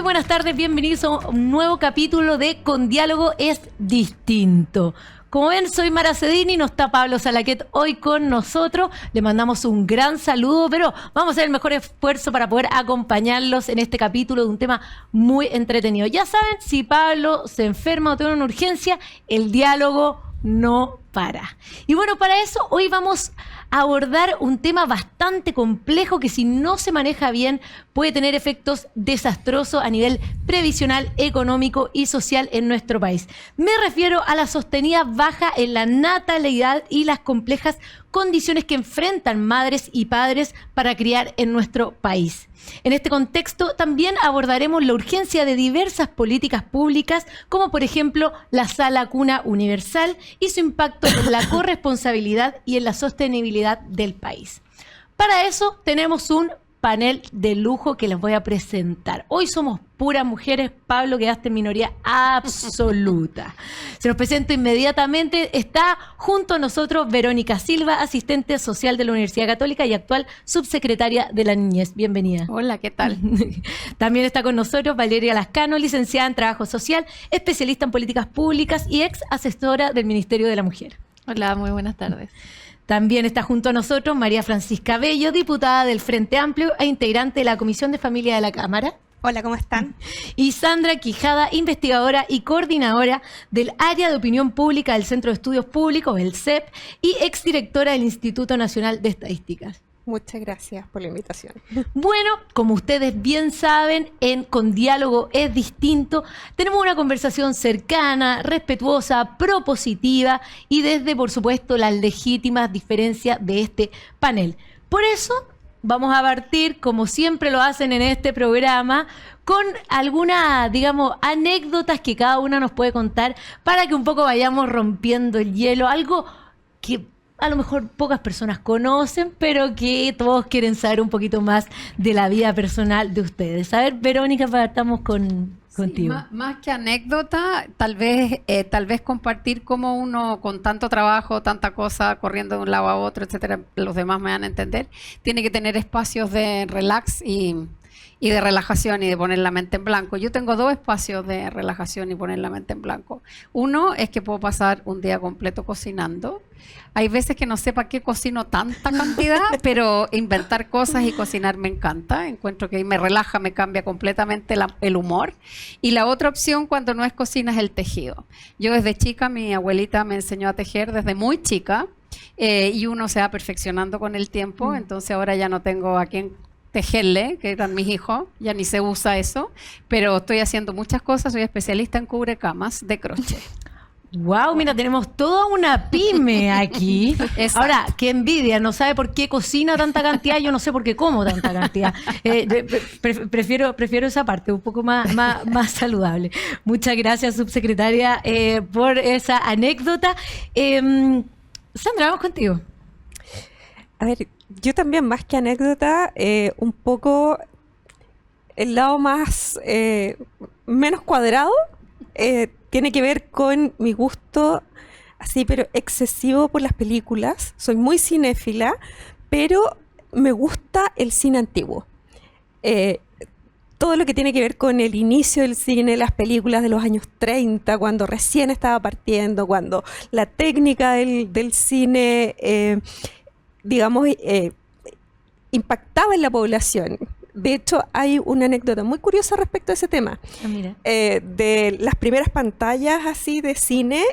Muy buenas tardes, bienvenidos a un nuevo capítulo de Con Diálogo es Distinto. Como ven, soy Mara Cedini, no está Pablo Salaquet hoy con nosotros. Le mandamos un gran saludo, pero vamos a hacer el mejor esfuerzo para poder acompañarlos en este capítulo de un tema muy entretenido. Ya saben, si Pablo se enferma o tiene una urgencia, el diálogo no para. Y bueno, para eso hoy vamos a abordar un tema bastante complejo que si no se maneja bien puede tener efectos desastrosos a nivel previsional, económico y social en nuestro país. Me refiero a la sostenida baja en la natalidad y las complejas condiciones que enfrentan madres y padres para criar en nuestro país. En este contexto también abordaremos la urgencia de diversas políticas públicas, como por ejemplo la Sala Cuna Universal y su impacto en la corresponsabilidad y en la sostenibilidad del país. Para eso tenemos un panel de lujo que les voy a presentar. Hoy somos puras mujeres. Pablo, quedaste en minoría absoluta. Se los presento inmediatamente. Está junto a nosotros Verónica Silva, asistente social de la Universidad Católica y actual subsecretaria de la Niñez. Bienvenida. Hola, ¿qué tal? También está con nosotros Valeria Lascano, licenciada en Trabajo Social, especialista en políticas públicas y ex asesora del Ministerio de la Mujer. Hola, muy buenas tardes. También está junto a nosotros María Francisca Bello, diputada del Frente Amplio e integrante de la Comisión de Familia de la Cámara. Hola, ¿cómo están? Y Sandra Quijada, investigadora y coordinadora del Área de Opinión Pública del Centro de Estudios Públicos, el CEP, y exdirectora del Instituto Nacional de Estadísticas. Muchas gracias por la invitación. Bueno, como ustedes bien saben, Con Diálogo es Distinto, tenemos una conversación cercana, respetuosa, propositiva y desde, por supuesto, las legítimas diferencias de este panel. Por eso vamos a partir, como siempre lo hacen en este programa, con algunas, digamos, anécdotas que cada una nos puede contar para que un poco vayamos rompiendo el hielo, algo que a lo mejor pocas personas conocen, pero que todos quieren saber un poquito más de la vida personal de ustedes. A ver, Verónica, partamos contigo. Sí, más que anécdota, tal vez compartir cómo uno con tanto trabajo, tanta cosa, corriendo de un lado a otro, etcétera, los demás me van a entender, tiene que tener espacios de relax y de relajación y de poner la mente en blanco. Yo tengo dos espacios de relajación y poner la mente en blanco. Uno es que puedo pasar un día completo cocinando. Hay veces que no sé para qué cocino tanta cantidad, pero inventar cosas y cocinar me encanta. Encuentro que me relaja, me cambia completamente el humor. Y la otra opción cuando no es cocina es el tejido. Yo desde chica, mi abuelita me enseñó a tejer desde muy chica y uno se va perfeccionando con el tiempo. Entonces ahora ya no tengo a quien tejerle, que eran mis hijos, ya ni se usa eso, pero estoy haciendo muchas cosas, soy especialista en cubrecamas de crochet. Wow, mira, tenemos toda una pyme aquí. Exacto. Ahora, qué envidia, no sabe por qué cocina tanta cantidad, yo no sé por qué como tanta cantidad. Prefiero esa parte, un poco más saludable. Muchas gracias, subsecretaria, por esa anécdota. Sandra, vamos contigo. A ver, yo también, más que anécdota, un poco el lado menos cuadrado, tiene que ver con mi gusto así, pero excesivo por las películas. Soy muy cinéfila, pero me gusta el cine antiguo. Todo lo que tiene que ver con el inicio del cine, las películas de los años 30, cuando recién estaba partiendo, cuando la técnica del cine, digamos, impactaba en la población. De hecho, hay una anécdota muy curiosa respecto a ese tema. Mira. De las primeras pantallas así de cine,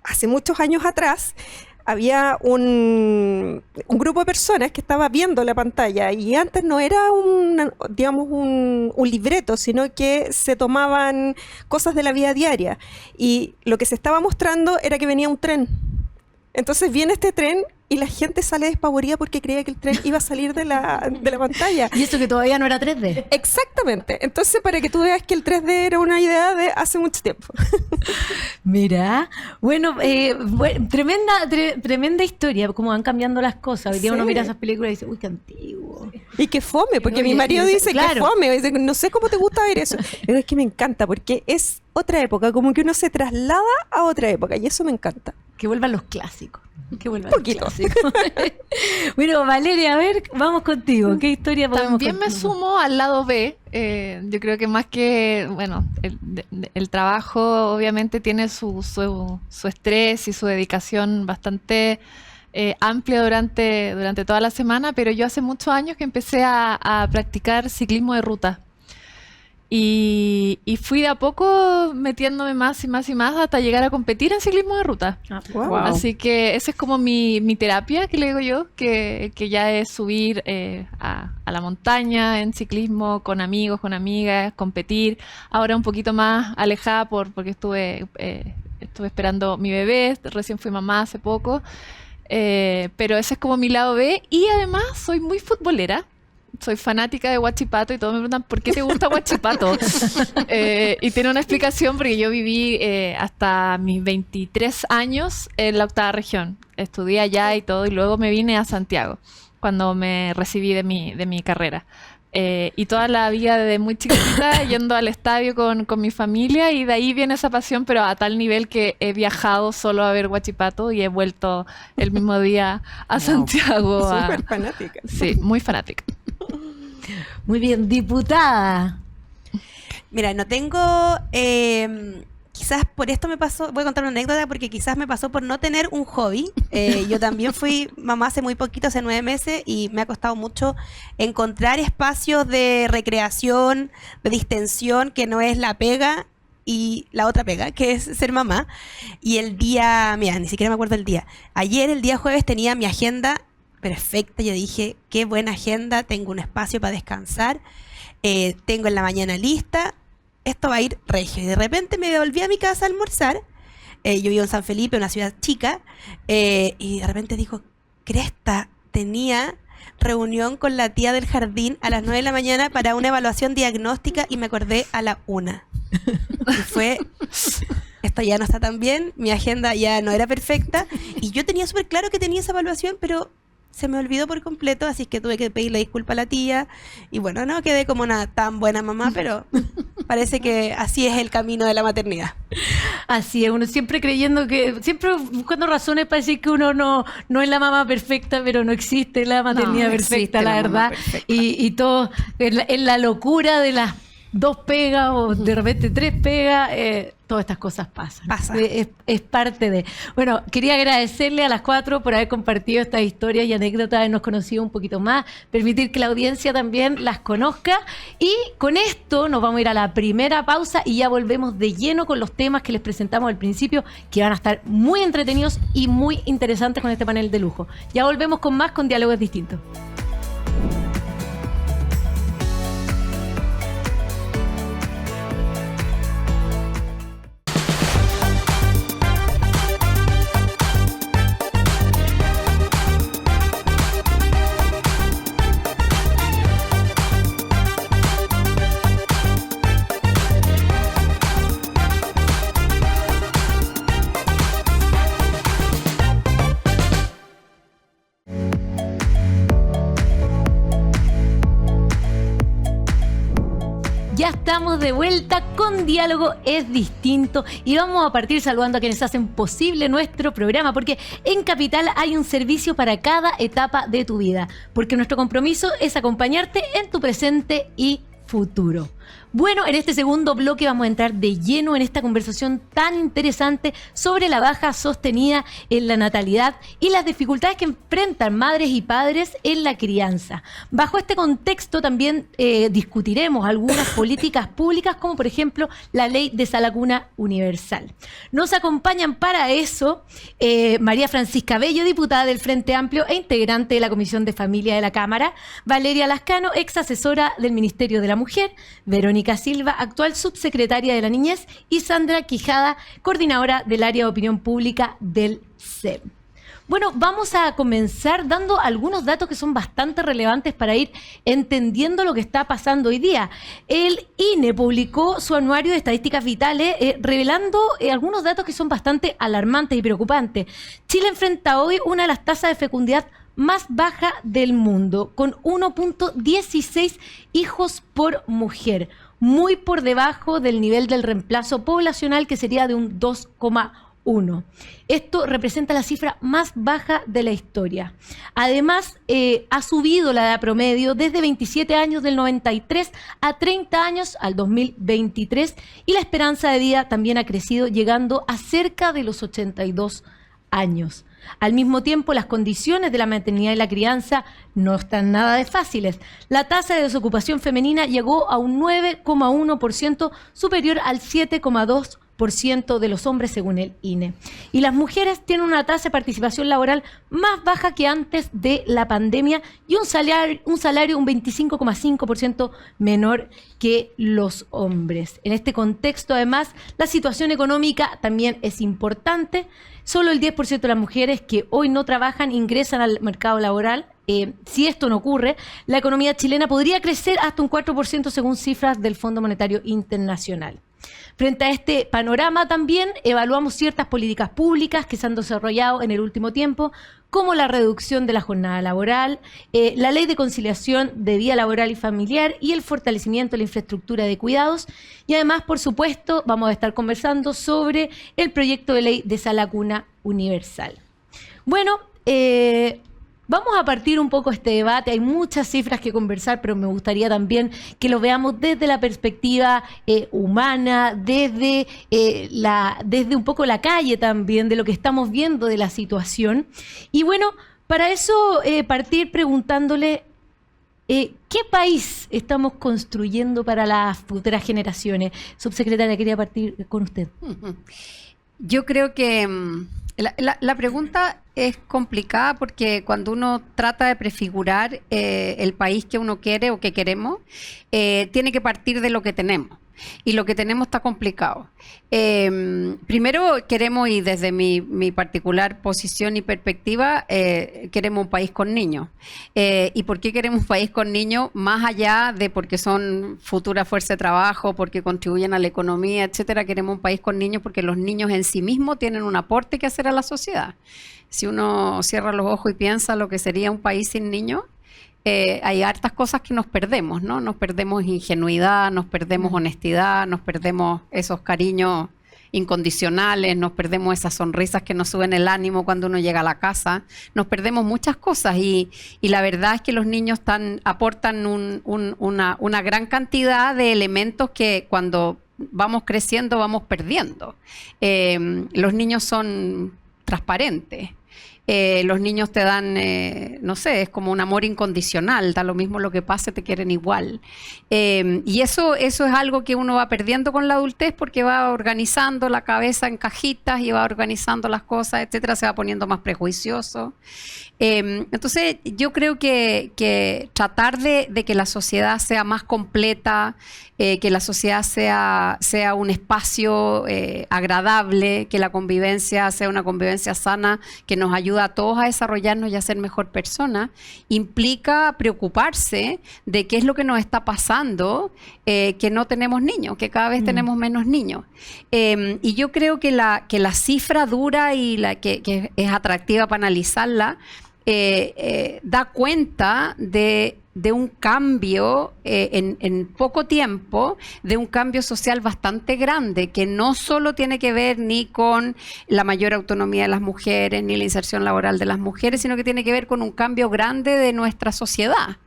hace muchos años atrás, había un grupo de personas que estaba viendo la pantalla y antes no era un libreto, sino que se tomaban cosas de la vida diaria. Y lo que se estaba mostrando era que venía un tren. Entonces viene este tren y la gente sale despavorida porque creía que el tren iba a salir de la pantalla. Y eso que todavía no era 3D. Exactamente. Entonces, para que tú veas que el 3D era una idea de hace mucho tiempo. Mira, bueno, tremenda historia, cómo van cambiando las cosas. Hoy día uno mira esas películas y dice, uy, qué antiguo. Y que fome, porque mi marido dice que fome. Dice, no sé cómo te gusta ver eso. Pero es que me encanta, porque es otra época, como que uno se traslada a otra época, y eso me encanta. Que vuelvan los clásicos. Que vuelvan Poquito. los clásicos. Bueno, Valeria, a ver, vamos contigo. ¿Qué historia podemos También me contar? sumo al lado B. Yo creo que más que, bueno, el trabajo obviamente tiene su estrés y su dedicación bastante amplia durante toda la semana, pero yo hace muchos años que empecé a practicar ciclismo de ruta. Y fui de a poco metiéndome más y más y más hasta llegar a competir en ciclismo de ruta. Wow. Wow. Así que esa es como mi terapia, que le digo yo, que ya es subir a la montaña en ciclismo con amigos, con amigas, competir. Ahora un poquito más alejada porque estuve esperando mi bebé, recién fui mamá hace poco. Pero ese es como mi lado B. Y además soy muy futbolera. Soy fanática de Huachipato y todos me preguntan, ¿por qué te gusta Huachipato? Y tiene una explicación porque yo viví hasta mis 23 años en la 8ª región. Estudié allá y todo, y luego me vine a Santiago cuando me recibí de mi carrera. Y toda la vida desde muy chiquitita yendo al estadio con mi familia, y de ahí viene esa pasión, pero a tal nivel que he viajado solo a ver Huachipato y he vuelto el mismo día a Santiago. Súper fanática. Sí, muy fanática. Muy bien, diputada. Mira, no tengo, quizás por esto me pasó, voy a contar una anécdota porque quizás me pasó por no tener un hobby. Yo también fui mamá hace muy poquito, hace 9 meses, y me ha costado mucho encontrar espacios de recreación, de distensión, que no es la pega y la otra pega, que es ser mamá. Y el día, mira, ni siquiera me acuerdo el día. Ayer, el día jueves, tenía mi agenda perfecta. Yo dije, qué buena agenda, tengo un espacio para descansar, tengo en la mañana lista, esto va a ir regio. Y de repente me volví a mi casa a almorzar. Yo vivo en San Felipe, una ciudad chica, y de repente digo, cresta, tenía reunión con la tía del jardín a las 9 de la mañana para una evaluación diagnóstica, y me acordé a la 1. Y fue, esto ya no está tan bien, mi agenda ya no era perfecta, y yo tenía súper claro que tenía esa evaluación, pero se me olvidó por completo, así que tuve que pedirle disculpa a la tía. Y bueno, no quedé como una tan buena mamá, pero parece que así es el camino de la maternidad. Así es, uno siempre creyendo siempre buscando razones para decir que uno no es la mamá perfecta, pero no existe la maternidad No existe perfecta, la la mamá verdad. perfecta. Y todo en la locura de las 2 pegas o de repente 3 pegas, todas estas cosas pasan. Pasa. Es parte de... Bueno, quería agradecerle a las 4 por haber compartido estas historias y anécdotas, habernos conocido un poquito más, permitir que la audiencia también las conozca. Y con esto nos vamos a ir a la primera pausa y ya volvemos de lleno con los temas que les presentamos al principio, que van a estar muy entretenidos y muy interesantes con este panel de lujo. Ya volvemos con más, con Diálogos Distintos. Ya estamos de vuelta con Diálogo es Distinto y vamos a partir saludando a quienes hacen posible nuestro programa, porque en Capital hay un servicio para cada etapa de tu vida, porque nuestro compromiso es acompañarte en tu presente y futuro. Bueno, en este segundo bloque vamos a entrar de lleno en esta conversación tan interesante sobre la baja sostenida en la natalidad y las dificultades que enfrentan madres y padres en la crianza. Bajo este contexto también discutiremos algunas políticas públicas, como por ejemplo la ley de sala cuna universal. Nos acompañan para eso María Francisca Bello, diputada del Frente Amplio e integrante de la Comisión de Familia de la Cámara; Valeria Lascano, ex asesora del Ministerio de la Mujer; Verónica Silva, actual subsecretaria de la Niñez; y Sandra Quijada, coordinadora del área de opinión pública del CEP. Bueno, vamos a comenzar dando algunos datos que son bastante relevantes para ir entendiendo lo que está pasando hoy día. El INE publicó su anuario de estadísticas vitales revelando algunos datos que son bastante alarmantes y preocupantes. Chile enfrenta hoy una de las tasas de fecundidad más baja del mundo, con 1.16 hijos por mujer, muy por debajo del nivel del reemplazo poblacional, que sería de un 2,1. 1. Esto representa la cifra más baja de la historia. Además, ha subido la edad promedio desde 27 años del 93 a 30 años al 2023 y la esperanza de vida también ha crecido, llegando a cerca de los 82 años. Al mismo tiempo, las condiciones de la maternidad y la crianza no están nada de fáciles. La tasa de desocupación femenina llegó a un 9,1%, superior al 7,2% de los hombres según el INE. Y las mujeres tienen una tasa de participación laboral más baja que antes de la pandemia y un salario un 25,5% menor que los hombres. En este contexto, además, la situación económica también es importante. Solo el 10% de las mujeres que hoy no trabajan ingresan al mercado laboral. Si esto no ocurre, la economía chilena podría crecer hasta un 4% según cifras del Fondo Monetario Internacional. Frente a este panorama también evaluamos ciertas políticas públicas que se han desarrollado en el último tiempo, como la reducción de la jornada laboral, la ley de conciliación de vida laboral y familiar y el fortalecimiento de la infraestructura de cuidados. Y además, por supuesto, vamos a estar conversando sobre el proyecto de ley de sala cuna universal. Bueno, vamos a partir un poco este debate. Hay muchas cifras que conversar, pero me gustaría también que lo veamos desde la perspectiva humana, desde un poco la calle también, de lo que estamos viendo de la situación. Y bueno, para eso partir preguntándole ¿qué país estamos construyendo para las futuras generaciones? Subsecretaria, quería partir con usted. Yo creo que la pregunta es complicada porque cuando uno trata de prefigurar el país que uno quiere o que queremos, tiene que partir de lo que tenemos. Y lo que tenemos está complicado. Primero queremos, y desde mi particular posición y perspectiva, queremos un país con niños. ¿Y por qué queremos un país con niños? Más allá de porque son futura fuerza de trabajo, porque contribuyen a la economía, etcétera, queremos un país con niños porque los niños en sí mismos tienen un aporte que hacer a la sociedad. Si uno cierra los ojos y piensa lo que sería un país sin niños, hay hartas cosas que nos perdemos, ¿no? Nos perdemos ingenuidad, nos perdemos honestidad, nos perdemos esos cariños incondicionales, nos perdemos esas sonrisas que nos suben el ánimo cuando uno llega a la casa, nos perdemos muchas cosas y la verdad es que los niños aportan una gran cantidad de elementos que cuando vamos creciendo vamos perdiendo. Los niños son transparentes. Los niños te dan, no sé, es como un amor incondicional, da lo mismo lo que pase, te quieren igual. Y eso es algo que uno va perdiendo con la adultez porque va organizando la cabeza en cajitas y va organizando las cosas, etcétera, se va poniendo más prejuicioso. Entonces, yo creo que tratar de que la sociedad sea más completa, que la sociedad sea un espacio agradable, que la convivencia sea una convivencia sana, que nos ayuda a todos a desarrollarnos y a ser mejor personas, implica preocuparse de qué es lo que nos está pasando, que no tenemos niños, que cada vez tenemos menos niños. Y yo creo que la cifra dura y la que es atractiva para analizarla, da cuenta de un cambio en poco tiempo, de un cambio social bastante grande, que no solo tiene que ver ni con la mayor autonomía de las mujeres, ni la inserción laboral de las mujeres, sino que tiene que ver con un cambio grande de nuestra sociedad,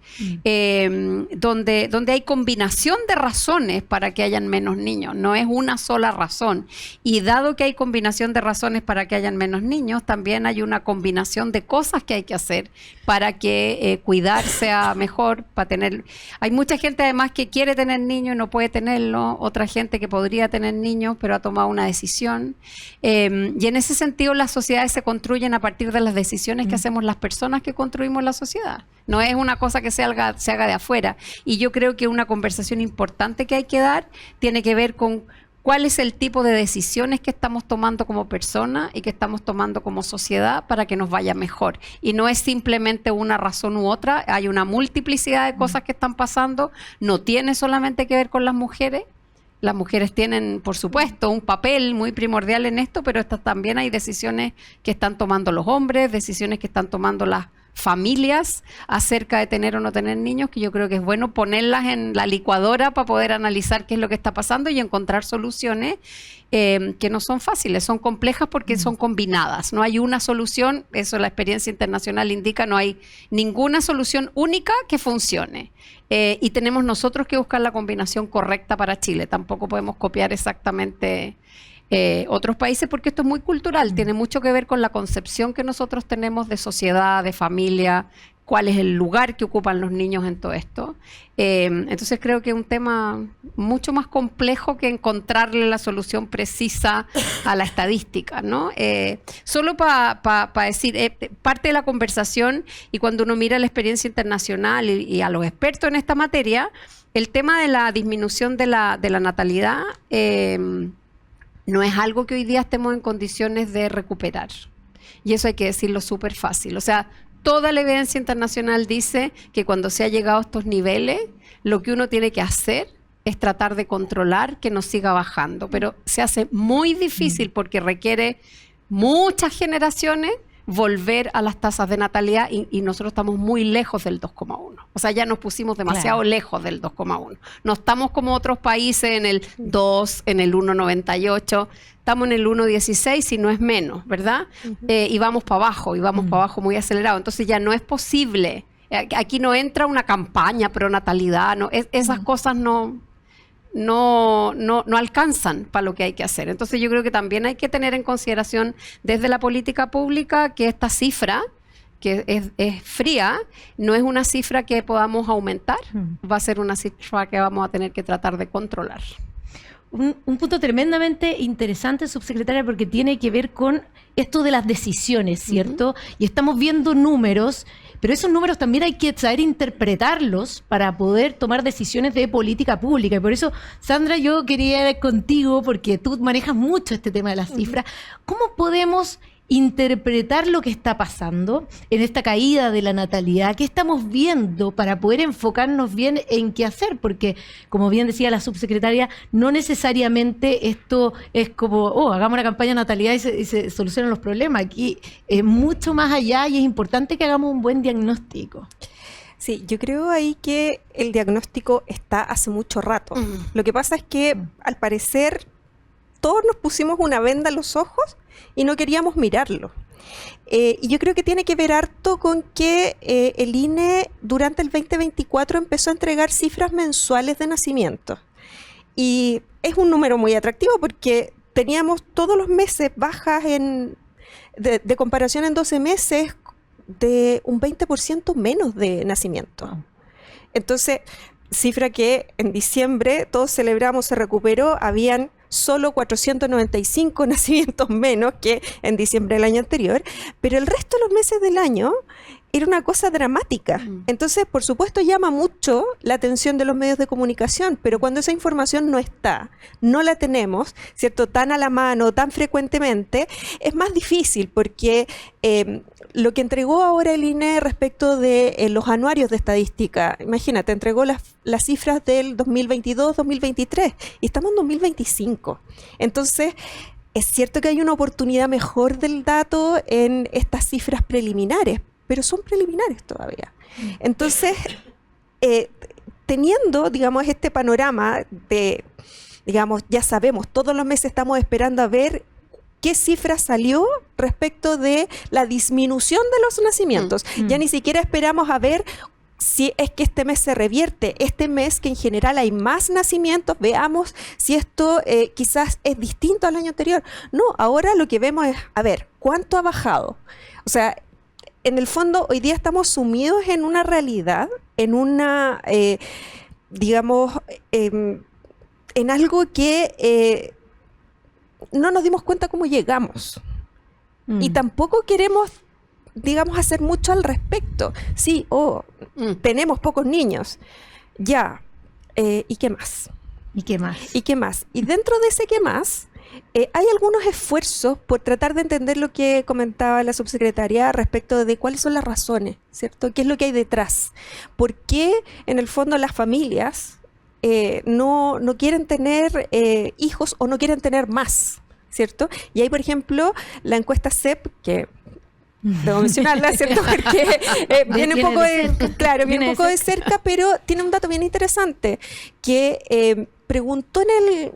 donde hay combinación de razones para que hayan menos niños, no es una sola razón. Y dado que hay combinación de razones para que hayan menos niños, también hay una combinación de cosas que hay que hacer para que cuidar sea mejor. Hay mucha gente además que quiere tener niños y no puede tenerlo, otra gente que podría tener niños pero ha tomado una decisión, y en ese sentido las sociedades se construyen a partir de las decisiones que hacemos las personas que construimos la sociedad, no es una cosa que se haga de afuera. Y yo creo que una conversación importante que hay que dar tiene que ver con cuál es el tipo de decisiones que estamos tomando como personas y que estamos tomando como sociedad para que nos vaya mejor. Y no es simplemente una razón u otra, hay una multiplicidad de cosas que están pasando, no tiene solamente que ver con las mujeres. Las mujeres tienen, por supuesto, un papel muy primordial en esto, pero también hay decisiones que están tomando los hombres, decisiones que están tomando las familias acerca de tener o no tener niños, que yo creo que es bueno ponerlas en la licuadora para poder analizar qué es lo que está pasando y encontrar soluciones que no son fáciles, son complejas porque son combinadas. No hay una solución, eso la experiencia internacional indica, no hay ninguna solución única que funcione. Y tenemos nosotros que buscar la combinación correcta para Chile. Tampoco podemos copiar exactamente otros países porque esto es muy cultural, tiene mucho que ver con la concepción que nosotros tenemos de sociedad, de familia, cuál es el lugar que ocupan los niños en todo esto. Entonces creo que es un tema mucho más complejo que encontrarle la solución precisa a la estadística, ¿no? Solo para decir, parte de la conversación, y cuando uno mira la experiencia internacional y a los expertos en esta materia, el tema de la disminución de la natalidad no es algo que hoy día estemos en condiciones de recuperar. Y eso hay que decirlo súper fácil. O sea, toda la evidencia internacional dice que cuando se ha llegado a estos niveles, lo que uno tiene que hacer es tratar de controlar que no siga bajando. Pero se hace muy difícil porque requiere muchas generaciones volver a las tasas de natalidad y nosotros estamos muy lejos del 2,1. O sea, ya nos pusimos demasiado lejos del 2,1. No estamos como otros países en el 2, en el 1,98. Estamos en el 1,16 si no es menos, ¿verdad? Y vamos para abajo, muy acelerado. Entonces ya no es posible. Aquí no entra una campaña pro natalidad, no, esas cosas no alcanzan para lo que hay que hacer. Entonces yo creo que también hay que tener en consideración desde la política pública que esta cifra, que es fría, no es una cifra que podamos aumentar, va a ser una cifra que vamos a tener que tratar de controlar. Un punto tremendamente interesante, subsecretaria, porque tiene que ver con esto de las decisiones, ¿cierto? Y estamos viendo números, pero esos números también hay que saber interpretarlos para poder tomar decisiones de política pública. Y por eso, Sandra, yo quería ir contigo, porque tú manejas mucho este tema de las cifras. ¿Cómo podemos interpretar lo que está pasando en esta caída de la natalidad? ¿Qué estamos viendo para poder enfocarnos bien en qué hacer? Porque, como bien decía la subsecretaria, no necesariamente esto es como, hagamos una campaña de natalidad y se solucionan los problemas. Aquí es mucho más allá y es importante que hagamos un buen diagnóstico. Sí, yo creo ahí que el diagnóstico está hace mucho rato. Lo que pasa es que, al parecer, todos nos pusimos una venda en los ojos y no queríamos mirarlo. Y yo creo que tiene que ver harto con que el INE durante el 2024 empezó a entregar cifras mensuales de nacimiento. Y es un número muy atractivo porque teníamos todos los meses bajas de comparación en 12 meses de un 20% menos de nacimiento. Entonces, cifra que en diciembre todos celebramos, se recuperó, habían solo 495 nacimientos menos que en diciembre del año anterior, pero el resto de los meses del año era una cosa dramática. Entonces, por supuesto, llama mucho la atención de los medios de comunicación, pero cuando esa información no está, no la tenemos, ¿cierto?, tan a la mano, tan frecuentemente, es más difícil porque lo que entregó ahora el INE respecto de los anuarios de estadística, imagínate, entregó las cifras del 2022-2023 y estamos en 2025. Entonces, es cierto que hay una oportunidad mejor del dato en estas cifras preliminares, pero son preliminares todavía. Entonces, teniendo, digamos, este panorama de, digamos, ya sabemos, todos los meses estamos esperando a ver qué cifra salió respecto de la disminución de los nacimientos. Ya ni siquiera esperamos a ver si es que este mes se revierte, este mes que en general hay más nacimientos, veamos si esto quizás es distinto al año anterior. No, ahora lo que vemos es, a ver, ¿cuánto ha bajado? O sea, en el fondo, hoy día estamos sumidos en una realidad, en una, digamos, en algo que no nos dimos cuenta cómo llegamos. Y tampoco queremos, digamos, hacer mucho al respecto. Sí, tenemos pocos niños. Ya, ¿y qué más? ¿Y qué más? ¿Y qué más? Y dentro de ese qué más, hay algunos esfuerzos por tratar de entender lo que comentaba la subsecretaria respecto de cuáles son las razones, ¿cierto? ¿Qué es lo que hay detrás? ¿Por qué, en el fondo, las familias no quieren tener hijos o no quieren tener más, ¿cierto? Y hay, por ejemplo, la encuesta CEP, que debo mencionarla, ¿cierto? Porque viene un poco claro, viene un poco de cerca, pero tiene un dato bien interesante, que preguntó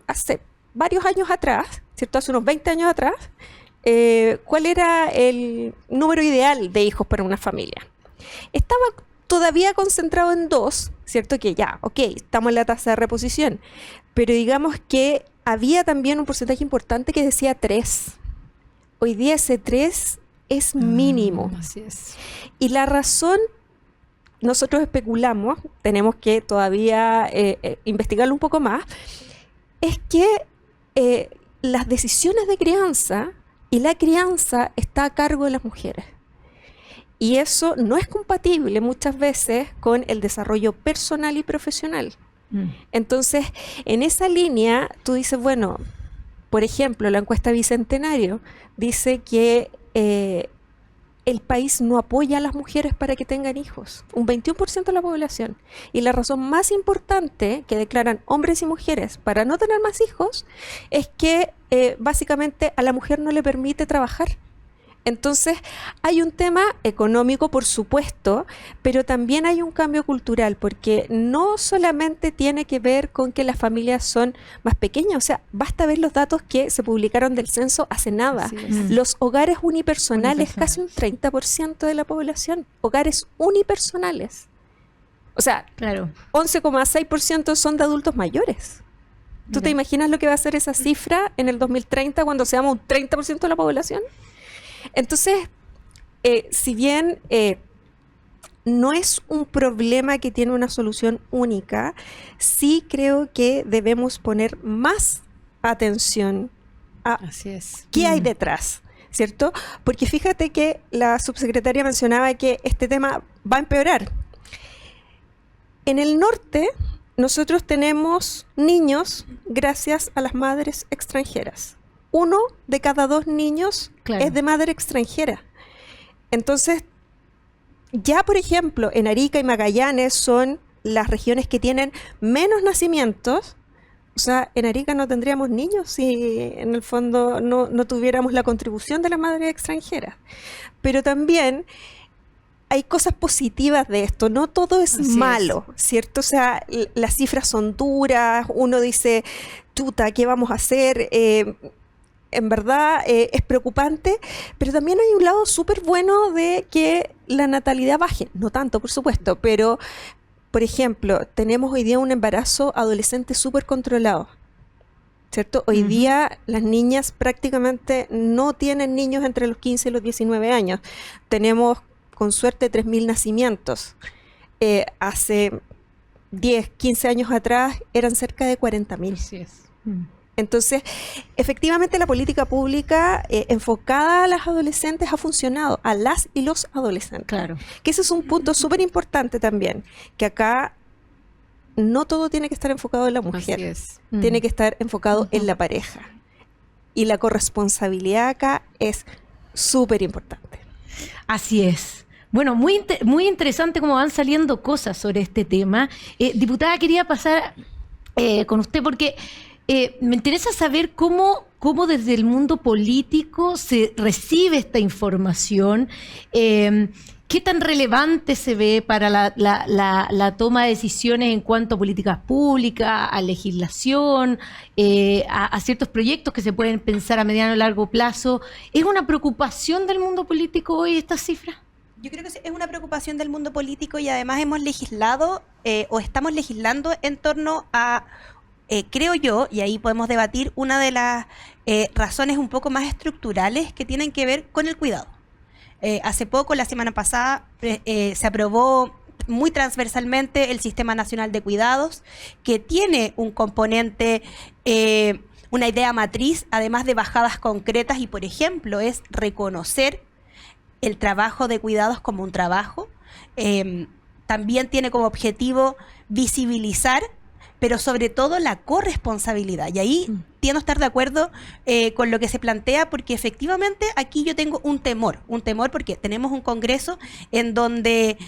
hace varios años atrás, ¿cierto? Hace unos 20 años atrás, cuál era el número ideal de hijos para una familia. Estaba todavía concentrado en 2, ¿cierto? Que ya, ok, estamos en la tasa de reposición, pero digamos que había también un porcentaje importante que decía 3. Hoy día ese 3 es mínimo. Así es. Y la razón, nosotros especulamos, tenemos que todavía investigarlo un poco más, es que las decisiones de crianza y la crianza está a cargo de las mujeres. Y eso no es compatible muchas veces con el desarrollo personal y profesional. Entonces, en esa línea, tú dices, bueno, por ejemplo, la encuesta Bicentenario dice que el país no apoya a las mujeres para que tengan hijos, un 21% de la población. Y la razón más importante que declaran hombres y mujeres para no tener más hijos es que básicamente a la mujer no le permite trabajar. Entonces, hay un tema económico, por supuesto, pero también hay un cambio cultural, porque no solamente tiene que ver con que las familias son más pequeñas, o sea, basta ver los datos que se publicaron del censo hace nada. Los hogares unipersonales, casi un 30% de la población, hogares unipersonales. O sea, Claro. 11,6% son de adultos mayores. ¿Tú te imaginas lo que va a ser esa cifra en el 2030 cuando seamos un 30% de la población? Entonces, si bien no es un problema que tiene una solución única, sí creo que debemos poner más atención a Así es. qué hay detrás, ¿cierto? Porque fíjate que la subsecretaria mencionaba que este tema va a empeorar. En el norte, nosotros tenemos niños gracias a las madres extranjeras. 1 de cada 2 niños Claro. es de madre extranjera. Entonces, ya por ejemplo, en Arica y Magallanes son las regiones que tienen menos nacimientos. O sea, en Arica no tendríamos niños si en el fondo no tuviéramos la contribución de la madre extranjera. Pero también hay cosas positivas de esto, no todo es Así malo, ¿cierto? O sea, las cifras son duras, uno dice, chuta, ¿qué vamos a hacer? En verdad es preocupante, pero también hay un lado súper bueno de que la natalidad baje, no tanto por supuesto, pero por ejemplo, tenemos hoy día un embarazo adolescente súper controlado, ¿cierto? Hoy día las niñas prácticamente no tienen niños entre los 15 y los 19 años, tenemos con suerte 3.000 nacimientos, hace 10, 15 años atrás eran cerca de 40.000. Así es. Entonces, efectivamente la política pública enfocada a las adolescentes ha funcionado, a las y los adolescentes. Claro. Que ese es un punto súper importante también, que acá no todo tiene que estar enfocado en la mujer, Así es. tiene que estar enfocado en la pareja. Y la corresponsabilidad acá es súper importante. Así es. Bueno, muy interesante cómo van saliendo cosas sobre este tema. Diputada, quería pasar con usted porque me interesa saber cómo desde el mundo político se recibe esta información, qué tan relevante se ve para la toma de decisiones en cuanto a políticas públicas, a legislación, a ciertos proyectos que se pueden pensar a mediano o largo plazo. ¿Es una preocupación del mundo político hoy estas cifras? Yo creo que es una preocupación del mundo político y además hemos legislado o estamos legislando en torno a, creo yo, y ahí podemos debatir, una de las razones un poco más estructurales que tienen que ver con el cuidado. Hace poco, la semana pasada, se aprobó muy transversalmente el Sistema Nacional de Cuidados, que tiene un componente, una idea matriz, además de bajadas concretas, y por ejemplo es reconocer el trabajo de cuidados como un trabajo. También tiene como objetivo visibilizar, pero sobre todo la corresponsabilidad. Y ahí podría no estar de acuerdo con lo que se plantea, porque efectivamente aquí yo tengo un temor porque tenemos un Congreso en donde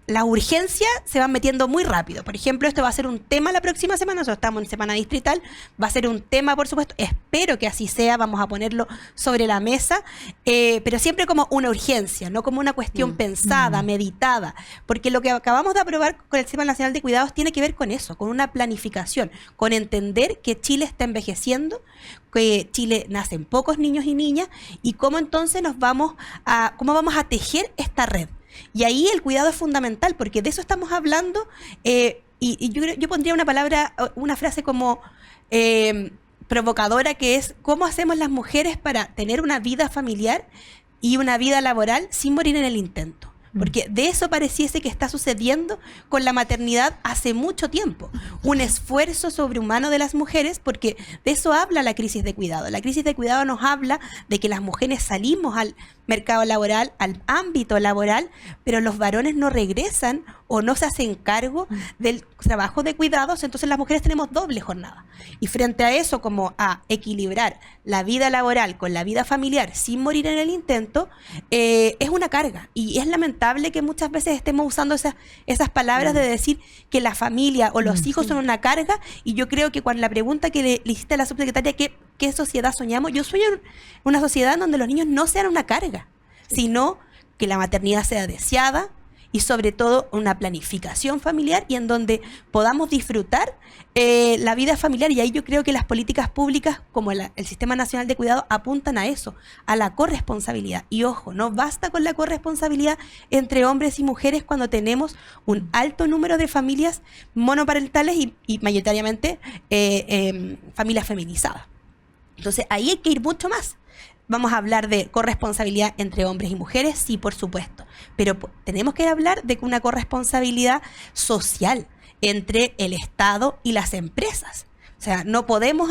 las urgencias se van metiendo muy rápido. Por ejemplo, esto va a ser un tema la próxima semana, nosotros estamos en semana distrital, va a ser un tema, por supuesto, espero que así sea, vamos a ponerlo sobre la mesa, pero siempre como una urgencia, no como una cuestión pensada, meditada, porque lo que acabamos de aprobar con el Sistema Nacional de Cuidados tiene que ver con eso, con una planificación, con entender que Chile está envejeciendo, que Chile nacen pocos niños y niñas, y cómo entonces cómo vamos a tejer esta red. Y ahí el cuidado es fundamental, porque de eso estamos hablando, y yo pondría una frase como provocadora, que es: ¿cómo hacemos las mujeres para tener una vida familiar y una vida laboral sin morir en el intento? Porque de eso pareciese que está sucediendo con la maternidad hace mucho tiempo. Un esfuerzo sobrehumano de las mujeres, porque de eso habla la crisis de cuidado. La crisis de cuidado nos habla de que las mujeres salimos al mercado laboral, al ámbito laboral, pero los varones no regresan o no se hacen cargo del trabajo de cuidados, entonces las mujeres tenemos doble jornada. Y frente a eso, como a equilibrar la vida laboral con la vida familiar sin morir en el intento, es una carga. Y es lamentable que muchas veces estemos usando esas palabras de decir que la familia o los hijos son una carga, y yo creo que cuando la pregunta que le hiciste a la subsecretaria, ¿qué sociedad soñamos? Yo sueño una sociedad donde los niños no sean una carga, sino que la maternidad sea deseada, y sobre todo una planificación familiar, y en donde podamos disfrutar la vida familiar. Y ahí yo creo que las políticas públicas, como el Sistema Nacional de Cuidado, apuntan a eso, a la corresponsabilidad. Y ojo, no basta con la corresponsabilidad entre hombres y mujeres cuando tenemos un alto número de familias monoparentales y mayoritariamente familias feminizadas. Entonces ahí hay que ir mucho más. Vamos a hablar de corresponsabilidad entre hombres y mujeres, sí, por supuesto, pero tenemos que hablar de una corresponsabilidad social entre el Estado y las empresas. O sea, no podemos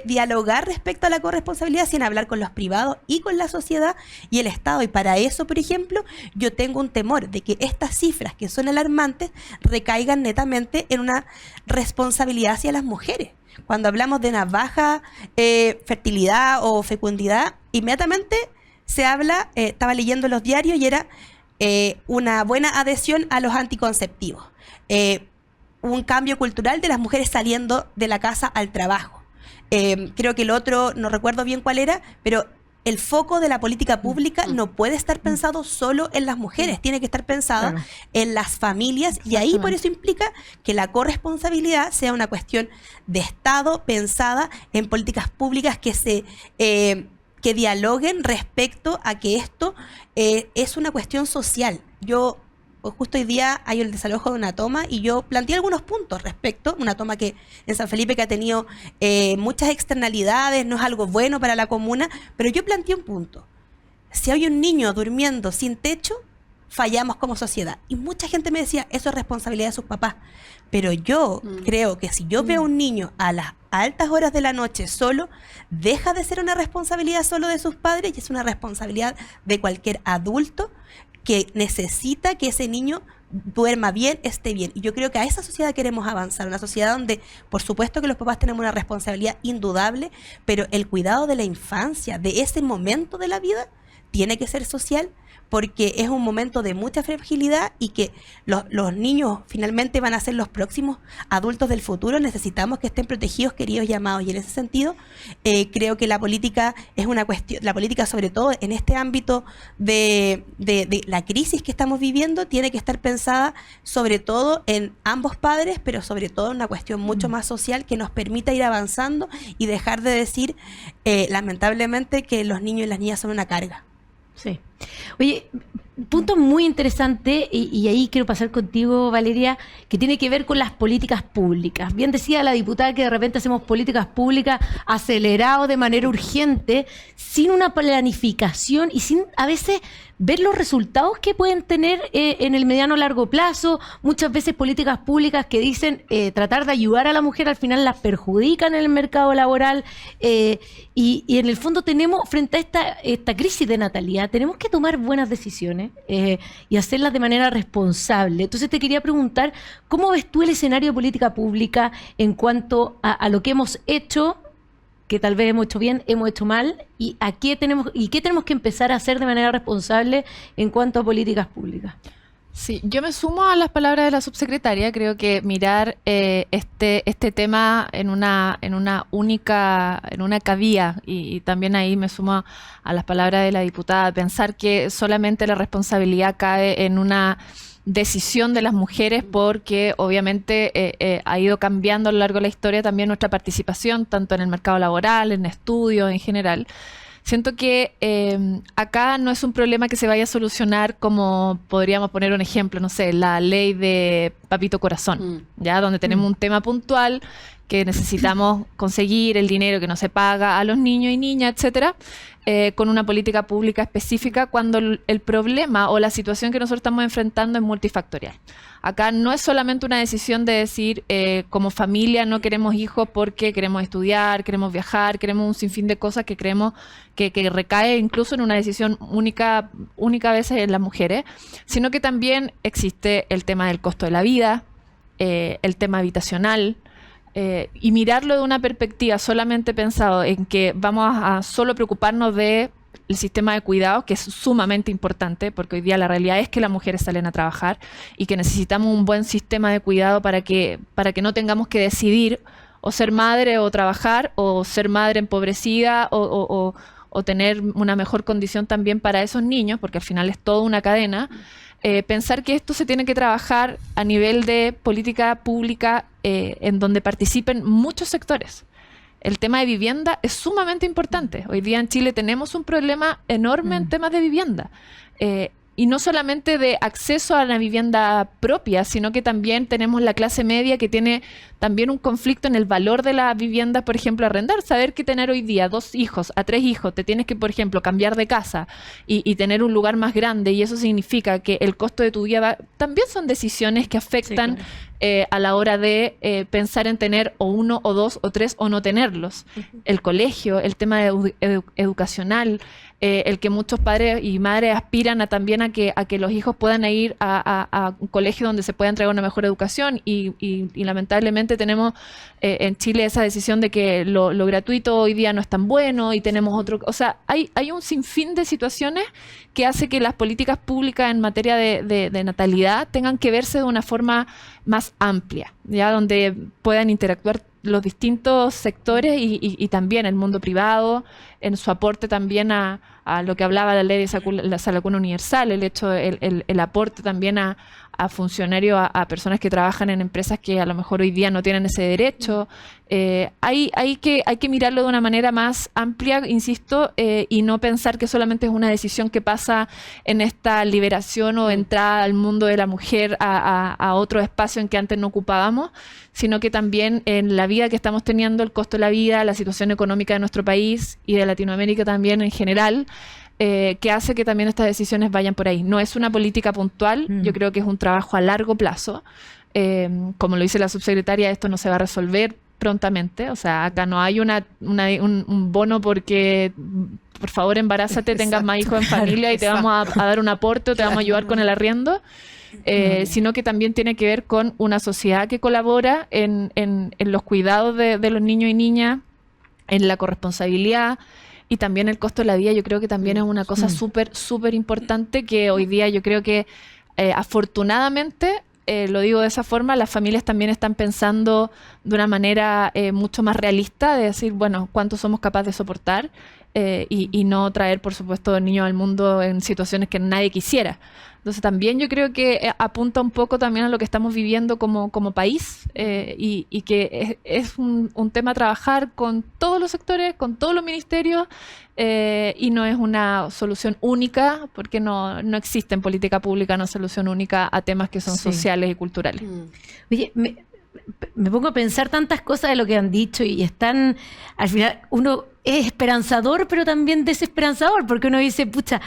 dialogar respecto a la corresponsabilidad sin hablar con los privados y con la sociedad y el Estado. Y para eso, por ejemplo, yo tengo un temor de que estas cifras, que son alarmantes, recaigan netamente en una responsabilidad hacia las mujeres. Cuando hablamos de una baja fertilidad o fecundidad, inmediatamente se habla, estaba leyendo los diarios, y era una buena adhesión a los anticonceptivos. Un cambio cultural de las mujeres saliendo de la casa al trabajo. Creo que el otro, no recuerdo bien cuál era, pero el foco de la política pública no puede estar pensado solo en las mujeres, tiene que estar pensada en las familias, y ahí por eso implica que la corresponsabilidad sea una cuestión de Estado pensada en políticas públicas que dialoguen respecto a que esto es una cuestión social. Justo hoy día hay el desalojo de una toma, y yo planteé algunos puntos respecto, una toma que en San Felipe que ha tenido muchas externalidades, no es algo bueno para la comuna, pero yo planteé un punto. Si hay un niño durmiendo sin techo, fallamos como sociedad. Y mucha gente me decía, eso es responsabilidad de sus papás. Pero yo creo que si yo veo a un niño a las altas horas de la noche solo, deja de ser una responsabilidad solo de sus padres y es una responsabilidad de cualquier adulto que necesita que ese niño duerma bien, esté bien. Y yo creo que a esa sociedad queremos avanzar, una sociedad donde, por supuesto que los papás tenemos una responsabilidad indudable, pero el cuidado de la infancia, de ese momento de la vida, tiene que ser social, porque es un momento de mucha fragilidad, y que los niños finalmente van a ser los próximos adultos del futuro. Necesitamos que estén protegidos, queridos y amados, y en ese sentido creo que la política es una cuestión, la política sobre todo en este ámbito de la crisis que estamos viviendo, tiene que estar pensada sobre todo en ambos padres, pero sobre todo en una cuestión mucho más social que nos permita ir avanzando y dejar de decir lamentablemente que los niños y las niñas son una carga. Sí. Oye, punto muy interesante, y ahí quiero pasar contigo, Valeria, que tiene que ver con las políticas públicas. Bien decía la diputada que de repente hacemos políticas públicas aceleradas de manera urgente, sin una planificación y sin a veces ver los resultados que pueden tener en el mediano o largo plazo. Muchas veces políticas públicas que dicen tratar de ayudar a la mujer, al final las perjudican en el mercado laboral, y en el fondo tenemos, frente a esta crisis de natalidad, tenemos que tomar buenas decisiones y hacerlas de manera responsable. Entonces te quería preguntar, ¿cómo ves tú el escenario de política pública en cuanto a lo que hemos hecho que tal vez hemos hecho bien, hemos hecho mal, y qué tenemos que empezar a hacer de manera responsable en cuanto a políticas públicas. Sí, yo me sumo a las palabras de la subsecretaria. Creo que mirar este tema en una única vía, y también ahí me sumo a las palabras de la diputada, pensar que solamente la responsabilidad cae en una decisión de las mujeres, porque obviamente ha ido cambiando a lo largo de la historia también nuestra participación, tanto en el mercado laboral, en estudios en general. Siento que acá no es un problema que se vaya a solucionar como podríamos poner un ejemplo, no sé, la ley de Papito Corazón, ¿ya? Donde tenemos un tema puntual que necesitamos conseguir el dinero que no se paga a los niños y niñas, etcétera, con una política pública específica, cuando el problema o la situación que nosotros estamos enfrentando es multifactorial. Acá no es solamente una decisión de decir, como familia no queremos hijos porque queremos estudiar, queremos viajar, queremos un sinfín de cosas que creemos que recae incluso en una decisión única a veces en las mujeres, sino que también existe el tema del costo de la vida, el tema habitacional, y mirarlo de una perspectiva solamente pensado en que vamos a solo preocuparnos de el sistema de cuidados, que es sumamente importante, porque hoy día la realidad es que las mujeres salen a trabajar y que necesitamos un buen sistema de cuidado para que no tengamos que decidir o ser madre o trabajar, o ser madre empobrecida o tener una mejor condición también para esos niños, porque al final es toda una cadena. Pensar que esto se tiene que trabajar a nivel de política pública, en donde participen muchos sectores. El tema de vivienda es sumamente importante. Hoy día en Chile tenemos un problema enorme en temas de vivienda. Y no solamente de acceso a la vivienda propia, sino que también tenemos la clase media que tiene también un conflicto en el valor de la vivienda, por ejemplo, arrendar. Saber que tener hoy día 2 hijos a 3 hijos, te tienes que, por ejemplo, cambiar de casa y tener un lugar más grande, y eso significa que el costo de tu vida también son decisiones que afectan, sí, claro, a la hora de pensar en tener o 1 o 2 o 3 o no tenerlos. El colegio, el tema educacional, el que muchos padres y madres aspiran también a que los hijos puedan ir a un colegio donde se pueda entregar una mejor educación, y lamentablemente tenemos en Chile esa decisión de que lo gratuito hoy día no es tan bueno, y tenemos otro, o sea, hay un sinfín de situaciones que hace que las políticas públicas en materia de natalidad tengan que verse de una forma más amplia, ya, donde puedan interactuar los distintos sectores y también el mundo privado en su aporte también a lo que hablaba la ley de la sala cuna universal, el hecho, el aporte también a funcionarios, a personas que trabajan en empresas que a lo mejor hoy día no tienen ese derecho. Hay que mirarlo de una manera más amplia, insisto, y no pensar que solamente es una decisión que pasa en esta liberación o entrada al mundo de la mujer a otro espacio en que antes no ocupábamos, sino que también en la vida que estamos teniendo, el costo de la vida, la situación económica de nuestro país y de Latinoamérica también en general, que hace que también estas decisiones vayan por ahí. No es una política puntual, yo creo que es un trabajo a largo plazo. Como lo dice la subsecretaria, esto no se va a resolver prontamente. O sea, acá no hay un bono porque, por favor, embarázate, tengas más hijos en familia y te vamos a dar un aporte o te vamos a ayudar con el arriendo. Sino que también tiene que ver con una sociedad que colabora en los cuidados de los niños y niñas, en la corresponsabilidad, y también el costo de la vida. Yo creo que también es una cosa súper importante, que hoy día yo creo que afortunadamente, lo digo de esa forma, las familias también están pensando de una manera mucho más realista, de decir, bueno, ¿cuánto somos capaces de soportar? Y no traer, por supuesto, niños al mundo en situaciones que nadie quisiera. Entonces también yo creo que apunta un poco también a lo que estamos viviendo como país, y que es un tema a trabajar con todos los sectores, con todos los ministerios, y no es una solución única, porque no existe en política pública una solución única a temas que son sociales y culturales. Oye, me pongo a pensar tantas cosas de lo que han dicho, y están, al final uno es esperanzador pero también desesperanzador, porque uno dice, pucha,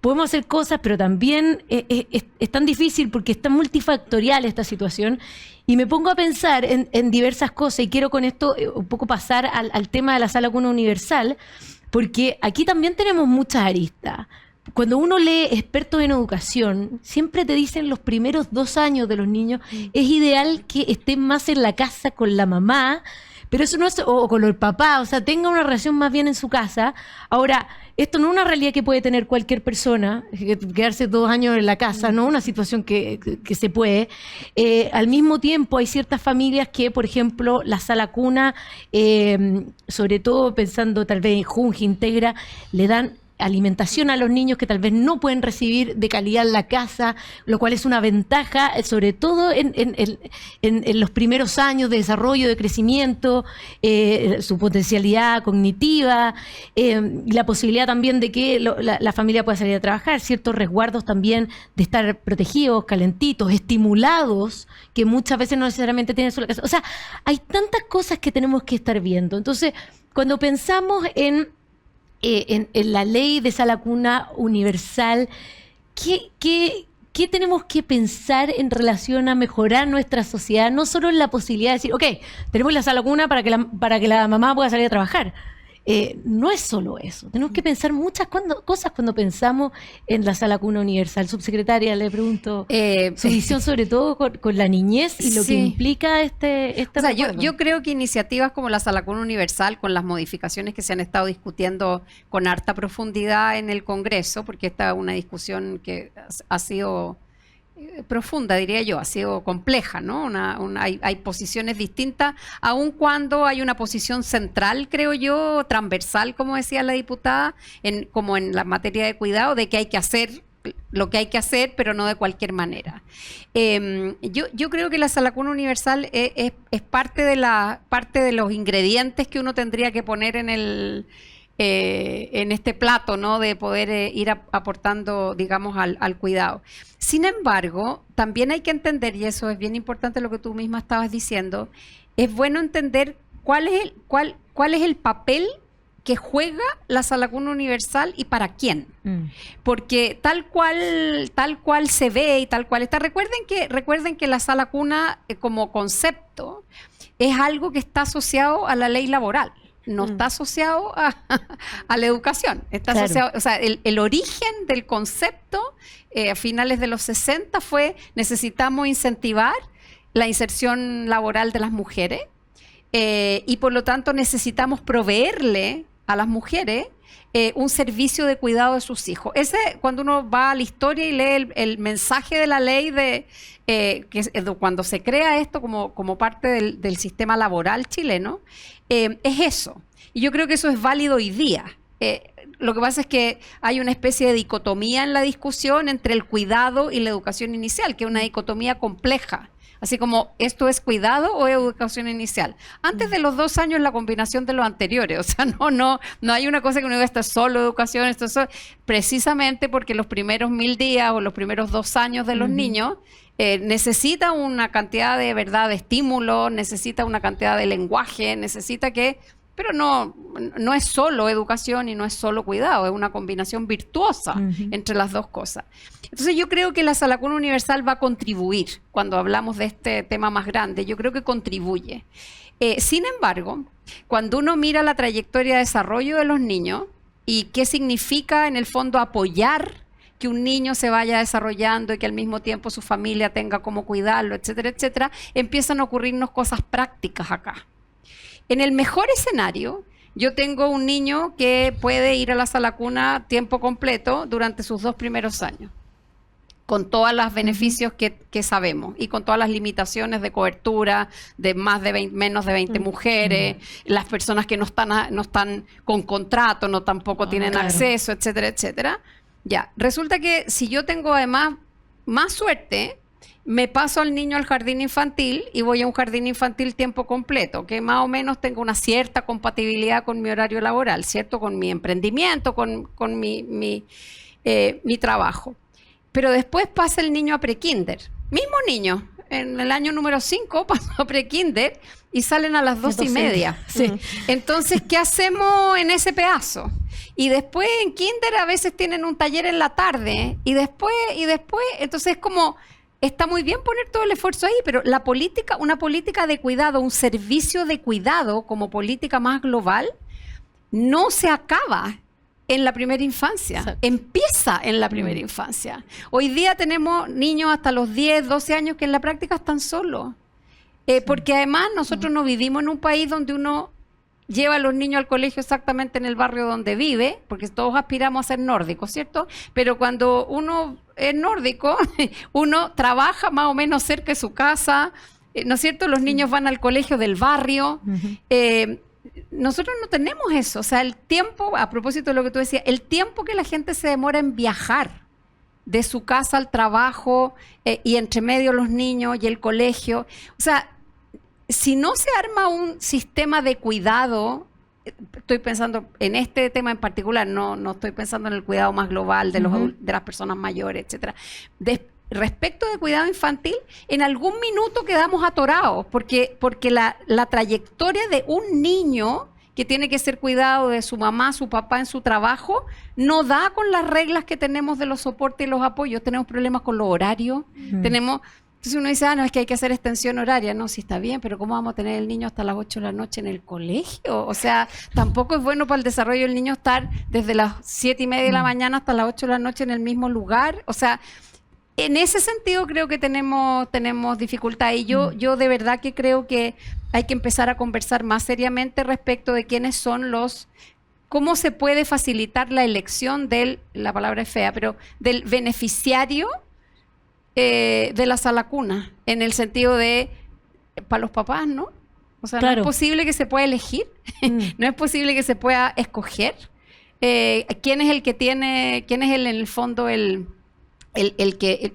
podemos hacer cosas, pero también es tan difícil porque es tan multifactorial esta situación. Y me pongo a pensar en diversas cosas, y quiero con esto un poco pasar al tema de la sala cuna universal, porque aquí también tenemos muchas aristas. Cuando uno lee expertos en educación, siempre te dicen los primeros 2 años de los niños es ideal que estén más en la casa con la mamá, Pero eso no es, o con el papá, o sea, tenga una relación más bien en su casa. Ahora, esto no es una realidad que puede tener cualquier persona, quedarse 2 años en la casa, no una situación que se puede. Al mismo tiempo, hay ciertas familias que, por ejemplo, la sala cuna, sobre todo pensando tal vez en Junji, Integra, le dan alimentación a los niños que tal vez no pueden recibir de calidad en la casa, lo cual es una ventaja, sobre todo en los primeros años de desarrollo, de crecimiento, su potencialidad cognitiva, y la posibilidad también de que la familia pueda salir a trabajar, ciertos resguardos también de estar protegidos, calentitos, estimulados, que muchas veces no necesariamente tienen su casa. O sea, hay tantas cosas que tenemos que estar viendo. Entonces, cuando pensamos en la ley de sala cuna universal, ¿qué tenemos que pensar en relación a mejorar nuestra sociedad? No solo en la posibilidad de decir, ok, tenemos la sala cuna para que la mamá pueda salir a trabajar. No es solo eso. Tenemos que pensar muchas cosas cuando pensamos en la sala cuna universal. Subsecretaria, le pregunto su visión sobre todo con la niñez y lo que implica este o sea, recuerdo. yo creo que iniciativas como la sala cuna universal, con las modificaciones que se han estado discutiendo con harta profundidad en el Congreso, porque esta es una discusión que ha sido profunda, diría yo, ha sido compleja, ¿no? Hay posiciones distintas, aun cuando hay una posición central, creo yo, transversal, como decía la diputada, como en la materia de cuidado, de que hay que hacer lo que hay que hacer, pero no de cualquier manera. Yo creo que la sala cuna universal es parte de los ingredientes que uno tendría que poner en este plato, ¿no? De poder ir aportando, digamos, al cuidado. Sin embargo, también hay que entender, y eso es bien importante lo que tú misma estabas diciendo, es bueno entender cuál es el papel que juega la sala cuna universal y para quién. Porque tal cual se ve y tal cual está. Recuerden que la sala cuna como concepto es algo que está asociado a la ley laboral. No está asociado a la educación. Está asociado, o sea, el origen del concepto a finales de los 60 fue: necesitamos incentivar la inserción laboral de las mujeres y por lo tanto necesitamos proveerle a las mujeres un servicio de cuidado de sus hijos. Cuando uno va a la historia y lee el mensaje de la ley cuando se crea esto como parte del sistema laboral chileno, es eso. Y yo creo que eso es válido hoy día. Lo que pasa es que hay una especie de dicotomía en la discusión entre el cuidado y la educación inicial, que es una dicotomía compleja. Así como, ¿esto es cuidado o educación inicial? Antes de los 2 años, la combinación de los anteriores. O sea, no hay una cosa que uno diga, esto es solo educación, esto es solo... Precisamente porque los primeros 1000 días o los primeros 2 años de los niños necesita una cantidad de verdad de estímulo, necesita una cantidad de lenguaje, pero no es solo educación y no es solo cuidado, es una combinación virtuosa entre las dos cosas. Entonces yo creo que la sala cuna universal va a contribuir, cuando hablamos de este tema más grande, yo creo que contribuye. Sin embargo, cuando uno mira la trayectoria de desarrollo de los niños y qué significa en el fondo apoyar que un niño se vaya desarrollando y que al mismo tiempo su familia tenga cómo cuidarlo, etcétera, etcétera, empiezan a ocurrirnos cosas prácticas acá. En el mejor escenario, yo tengo un niño que puede ir a la sala cuna tiempo completo durante sus 2 primeros años, con todos los beneficios que sabemos y con todas las limitaciones de cobertura, de menos de 20 mujeres, las personas que no están con contrato, tampoco tienen acceso, etcétera, etcétera. Ya, resulta que si yo tengo además más suerte, me paso al niño al jardín infantil y voy a un jardín infantil tiempo completo, que más o menos tengo una cierta compatibilidad con mi horario laboral, ¿cierto? Con mi emprendimiento, con mi trabajo. Pero después pasa el niño a prekinder. Mismo niño, en el año número 5 pasó a prekinder y salen a las 2:30. Sí. Entonces, ¿qué hacemos en ese pedazo? Y después en kinder a veces tienen un taller en la tarde y después, entonces es como... Está muy bien poner todo el esfuerzo ahí, pero una política de cuidado, un servicio de cuidado como política más global, no se acaba en la primera infancia. Exacto. Empieza en la primera infancia. Hoy día tenemos niños hasta los 10, 12 años que en la práctica están solos. Porque además nosotros no vivimos en un país donde uno lleva a los niños al colegio exactamente en el barrio donde vive, porque todos aspiramos a ser nórdicos, ¿cierto? Pero cuando uno es nórdico, uno trabaja más o menos cerca de su casa, ¿no es cierto? Los niños van al colegio del barrio. Nosotros no tenemos eso. O sea, el tiempo, a propósito de lo que tú decías, el tiempo que la gente se demora en viajar de su casa al trabajo y entre medio los niños y el colegio. O sea, si no se arma un sistema de cuidado, estoy pensando en este tema en particular, no estoy pensando en el cuidado más global de, de las personas mayores, etcétera. Respecto de cuidado infantil, en algún minuto quedamos atorados, porque la trayectoria de un niño que tiene que ser cuidado de su mamá, su papá en su trabajo, no da con las reglas que tenemos de los soportes y los apoyos. Tenemos problemas con los horarios, entonces uno dice, no, es que hay que hacer extensión horaria. No, sí está bien, pero ¿cómo vamos a tener el niño hasta las 8 de la noche en el colegio? O sea, tampoco es bueno para el desarrollo del niño estar desde las 7:30 de la mañana hasta las 8 de la noche en el mismo lugar. O sea, en ese sentido creo que tenemos dificultad. Y yo de verdad que creo que hay que empezar a conversar más seriamente respecto de quiénes son cómo se puede facilitar la elección la palabra es fea, pero del beneficiario de la sala cuna, en el sentido de, para los papás, ¿no? O sea, Claro. no es posible que se pueda elegir, no es posible que se pueda escoger. ¿Quién es el que tiene, quién es en el fondo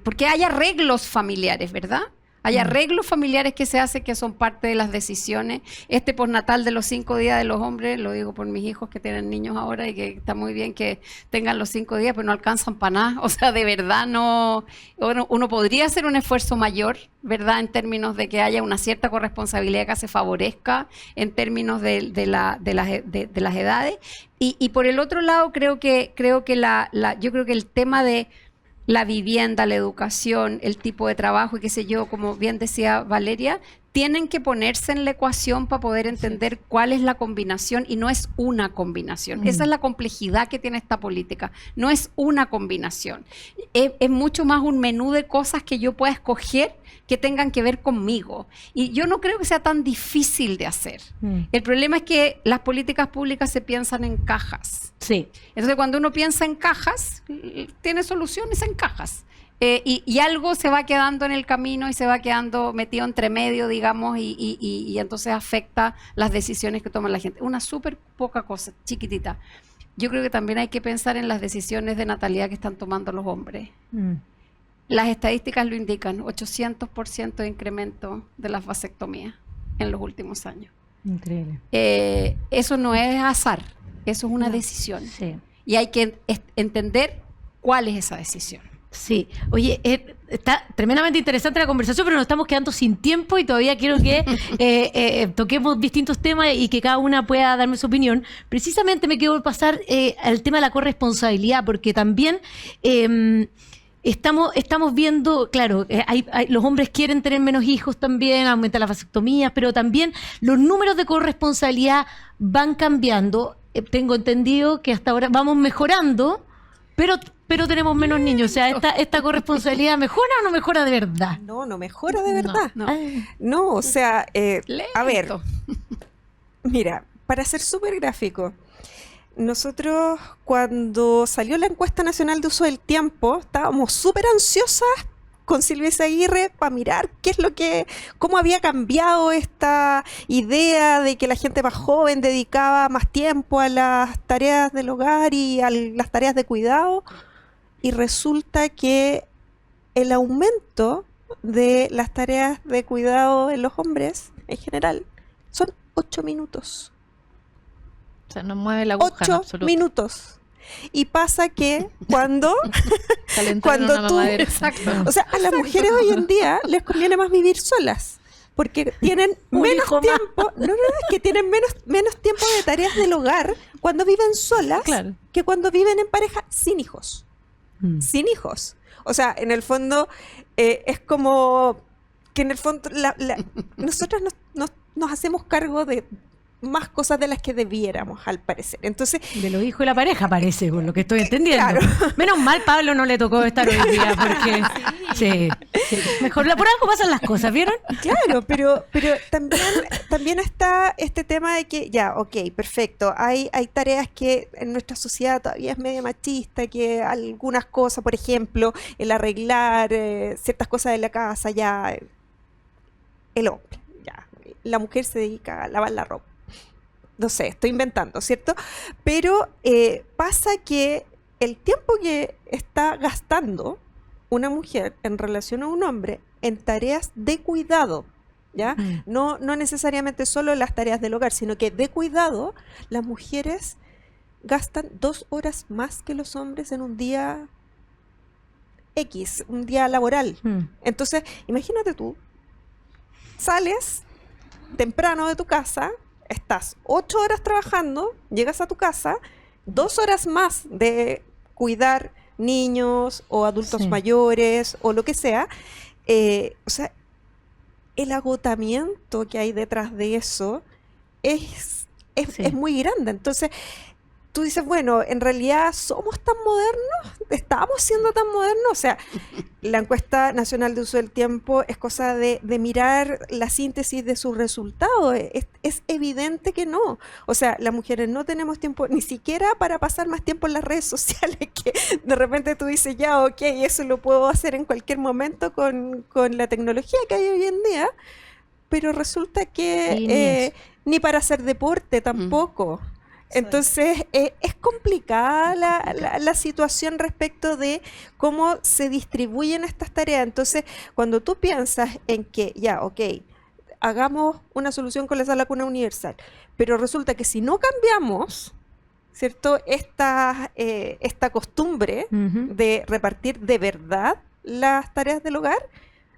porque hay arreglos familiares, ¿verdad? Hay arreglos familiares que se hacen que son parte de las decisiones. Este postnatal de los 5 días de los hombres, lo digo por mis hijos que tienen niños ahora y que está muy bien que tengan los 5 días, pero no alcanzan para nada. O sea, de verdad uno podría hacer un esfuerzo mayor, ¿verdad? En términos de que haya una cierta corresponsabilidad que se favorezca en términos de las edades. Y por el otro lado, creo que yo creo que el tema de la vivienda, la educación, el tipo de trabajo y qué sé yo, como bien decía Valeria, tienen que ponerse en la ecuación para poder entender cuál es la combinación, y no es una combinación. Esa es la complejidad que tiene esta política. No es una combinación. Es mucho más un menú de cosas que yo pueda escoger que tengan que ver conmigo. Y yo no creo que sea tan difícil de hacer. El problema es que las políticas públicas se piensan en cajas. Sí. Entonces, cuando uno piensa en cajas, tiene soluciones en cajas. Y algo se va quedando en el camino y se va quedando metido entre medio, digamos, y entonces afecta las decisiones que toma la gente. Una súper poca cosa, chiquitita. Yo creo que también hay que pensar en las decisiones de natalidad que están tomando los hombres. Las estadísticas lo indican, 800% de incremento de las vasectomías en los últimos años. Increíble. Eso no es azar, eso es una decisión. Sí. Y hay que entender cuál es esa decisión. Sí, oye, está tremendamente interesante la conversación, pero nos estamos quedando sin tiempo y todavía quiero que toquemos distintos temas y que cada una pueda darme su opinión. Precisamente me quiero pasar al tema de la corresponsabilidad, porque también estamos viendo, claro, los hombres quieren tener menos hijos también, aumentan las vasectomías, pero también los números de corresponsabilidad van cambiando. Tengo entendido que hasta ahora vamos mejorando, pero tenemos menos niños. O sea, ¿esta corresponsabilidad mejora o no mejora de verdad? No mejora de verdad. No. No, o sea, a ver, Lento. mira, para ser súper gráfico, nosotros cuando salió la encuesta nacional de uso del tiempo, estábamos súper ansiosas con Silvia Izaguirre para mirar cómo había cambiado esta idea de que la gente más joven dedicaba más tiempo a las tareas del hogar y a las tareas de cuidado. Y resulta que el aumento de las tareas de cuidado en los hombres en general son 8 minutos. O sea, no mueve la aguja en 8 absoluto. minutos. Y pasa que cuando Calentar en una tú... mamadera. Exacto. O sea, a las mujeres hoy en día les conviene más vivir solas. Porque tienen Un menos hijo más. tiempo. No, es que tienen menos tiempo de tareas del hogar cuando viven solas Claro. que cuando viven en pareja sin hijos. Sin hijos. O sea, en el fondo es como que en el fondo nosotros nos hacemos cargo de más cosas de las que debiéramos, al parecer. Entonces, De los hijos y la pareja parece, por lo que estoy entendiendo. Menos mal Pablo no le tocó estar hoy día, porque sí. Mejor por algo pasan las cosas, ¿vieron? claro, pero también está este tema de que, ya, ok, perfecto, hay tareas que en nuestra sociedad todavía es media machista, que algunas cosas, por ejemplo, el arreglar ciertas cosas de la casa, ya el hombre, ya, la mujer se dedica a lavar la ropa. No sé, estoy inventando, ¿cierto? Pero pasa que el tiempo que está gastando una mujer en relación a un hombre en tareas de cuidado, ¿ya? No necesariamente solo las tareas del hogar, sino que de cuidado, las mujeres gastan 2 horas más que los hombres en un día X, un día laboral. Entonces, imagínate tú, sales temprano de tu casa, estás 8 horas trabajando, llegas a tu casa, 2 horas más de cuidar niños o adultos mayores o lo que sea. O sea, el agotamiento que hay detrás de eso es muy grande. Entonces, tú dices, bueno, en realidad somos tan modernos, estamos siendo tan modernos. O sea, la encuesta nacional de uso del tiempo es cosa de mirar la síntesis de sus resultados. Es evidente que no. O sea, las mujeres no tenemos tiempo ni siquiera para pasar más tiempo en las redes sociales, que de repente tú dices, ya, ok, eso lo puedo hacer en cualquier momento con la tecnología que hay hoy en día, pero resulta que ni para hacer deporte tampoco. Entonces, es complicada la situación respecto de cómo se distribuyen estas tareas. Entonces, cuando tú piensas en que, ya, ok, hagamos una solución con la sala cuna universal, pero resulta que si no cambiamos, ¿cierto?, esta costumbre de repartir de verdad las tareas del hogar,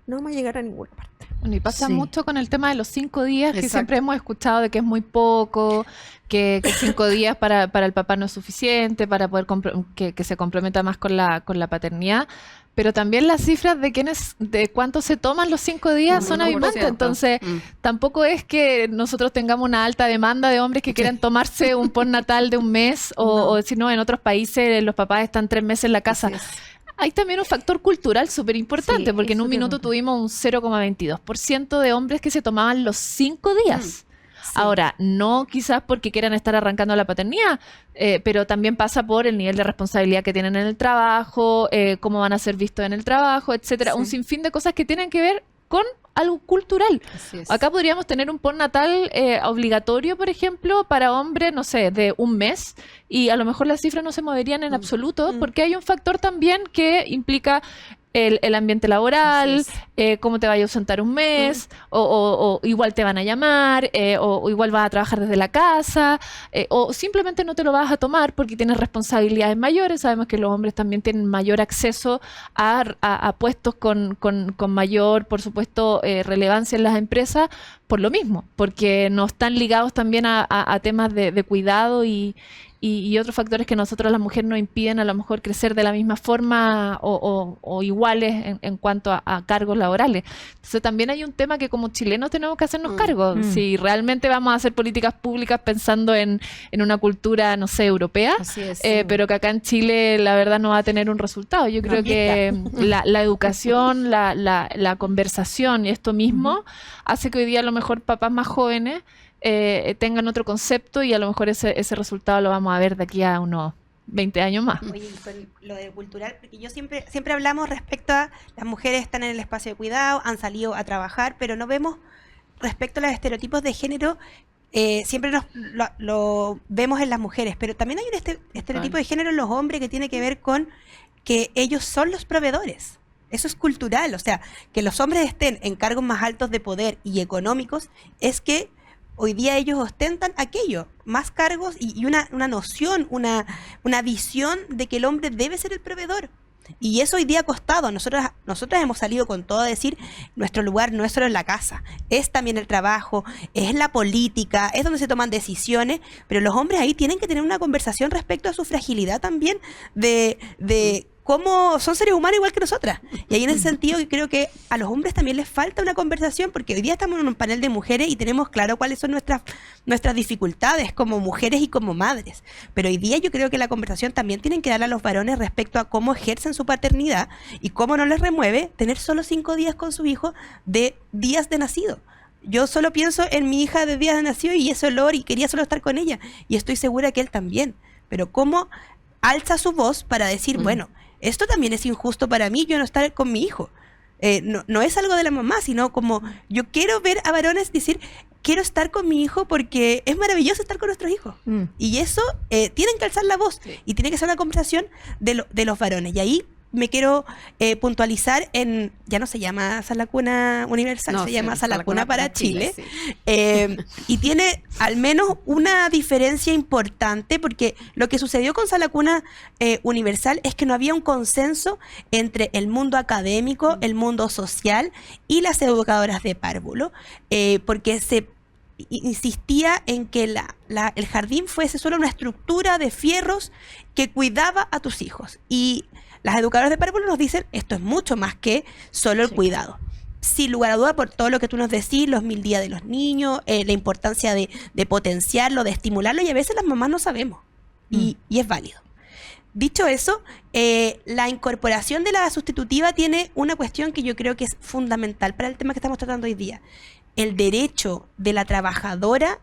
no vamos a llegar a ninguna parte. Bueno, y pasa mucho con el tema de los 5 días, que siempre hemos escuchado de que es muy poco, que 5 días para el papá no es suficiente, para poder que se comprometa más con la paternidad. Pero también las cifras de cuánto se toman los 5 días son abismantes. Entonces, tampoco es que nosotros tengamos una alta demanda de hombres que quieran tomarse un postnatal de un mes, o si no, en otros países los papás están 3 meses en la casa. Hay también un factor cultural súper importante, porque en un minuto tuvimos un 0,22% de hombres que se tomaban los 5 días. Ahora, no quizás porque quieran estar arrancando la paternidad, pero también pasa por el nivel de responsabilidad que tienen en el trabajo, cómo van a ser vistos en el trabajo, etcétera. Un sinfín de cosas que tienen que ver con algo cultural. Acá podríamos tener un postnatal obligatorio, por ejemplo, para hombres, no sé, de un mes, y a lo mejor las cifras no se moverían en absoluto, porque hay un factor también que implica el ambiente laboral, cómo te vaya a ausentar un mes, o igual te van a llamar, o igual vas a trabajar desde la casa, o simplemente no te lo vas a tomar porque tienes responsabilidades mayores. Sabemos que los hombres también tienen mayor acceso a puestos con mayor, por supuesto, relevancia en las empresas, por lo mismo, porque no están ligados también a temas de cuidado y otros factores que nosotros las mujeres nos impiden a lo mejor crecer de la misma forma o iguales en cuanto a cargos laborales. Entonces también hay un tema que como chilenos tenemos que hacernos cargo. Si realmente vamos a hacer políticas públicas pensando en una cultura, no sé, europea, pero que acá en Chile la verdad no va a tener un resultado. Yo creo que la educación, la conversación y esto mismo hace que hoy día a lo mejor papás más jóvenes tengan otro concepto, y a lo mejor ese resultado lo vamos a ver de aquí a unos 20 años más. Oye, y con lo de cultural, porque yo siempre hablamos respecto a las mujeres están en el espacio de cuidado, han salido a trabajar, pero no vemos respecto a los estereotipos de género. Siempre lo vemos en las mujeres, pero también hay un estereotipo de género en los hombres que tiene que ver con que ellos son los proveedores. Eso es cultural, o sea, que los hombres estén en cargos más altos de poder y económicos es que hoy día ellos ostentan aquello, más cargos y una noción, una visión de que el hombre debe ser el proveedor. Y eso hoy día ha costado. Nosotras hemos salido con todo a decir, nuestro lugar no es solo en la casa, es también el trabajo, es la política, es donde se toman decisiones, pero los hombres ahí tienen que tener una conversación respecto a su fragilidad también, de cómo son seres humanos igual que nosotras. Y ahí en ese sentido yo creo que a los hombres también les falta una conversación, porque hoy día estamos en un panel de mujeres y tenemos claro cuáles son nuestras dificultades como mujeres y como madres. Pero hoy día yo creo que la conversación también tienen que dar a los varones respecto a cómo ejercen su paternidad y cómo no les remueve tener solo 5 días con su hijo de días de nacido. Yo solo pienso en mi hija de días de nacido y ese olor y quería solo estar con ella. Y estoy segura que él también. Pero cómo alza su voz para decir, bueno, esto también es injusto para mí, yo no estar con mi hijo. No es algo de la mamá, sino como yo quiero ver a varones decir, quiero estar con mi hijo porque es maravilloso estar con nuestros hijos. Y eso tienen que alzar la voz y tiene que ser una conversación de los varones. Y ahí me quiero puntualizar en, ya no se llama Sala Cuna Universal, se llama Sala Cuna para Chile. Sí. Y tiene al menos una diferencia importante, porque lo que sucedió con Sala Cuna Universal es que no había un consenso entre el mundo académico, el mundo social y las educadoras de párvulo, porque se insistía en que el jardín fuese solo una estructura de fierros que cuidaba a tus hijos. Y las educadoras de párvulo nos dicen, esto es mucho más que solo el cuidado. Sin lugar a duda, por todo lo que tú nos decís, los 1000 días de los niños, la importancia de potenciarlo, de estimularlo, y a veces las mamás no sabemos. Y es válido. Dicho eso, la incorporación de la sustitutiva tiene una cuestión que yo creo que es fundamental para el tema que estamos tratando hoy día. El derecho de la trabajadora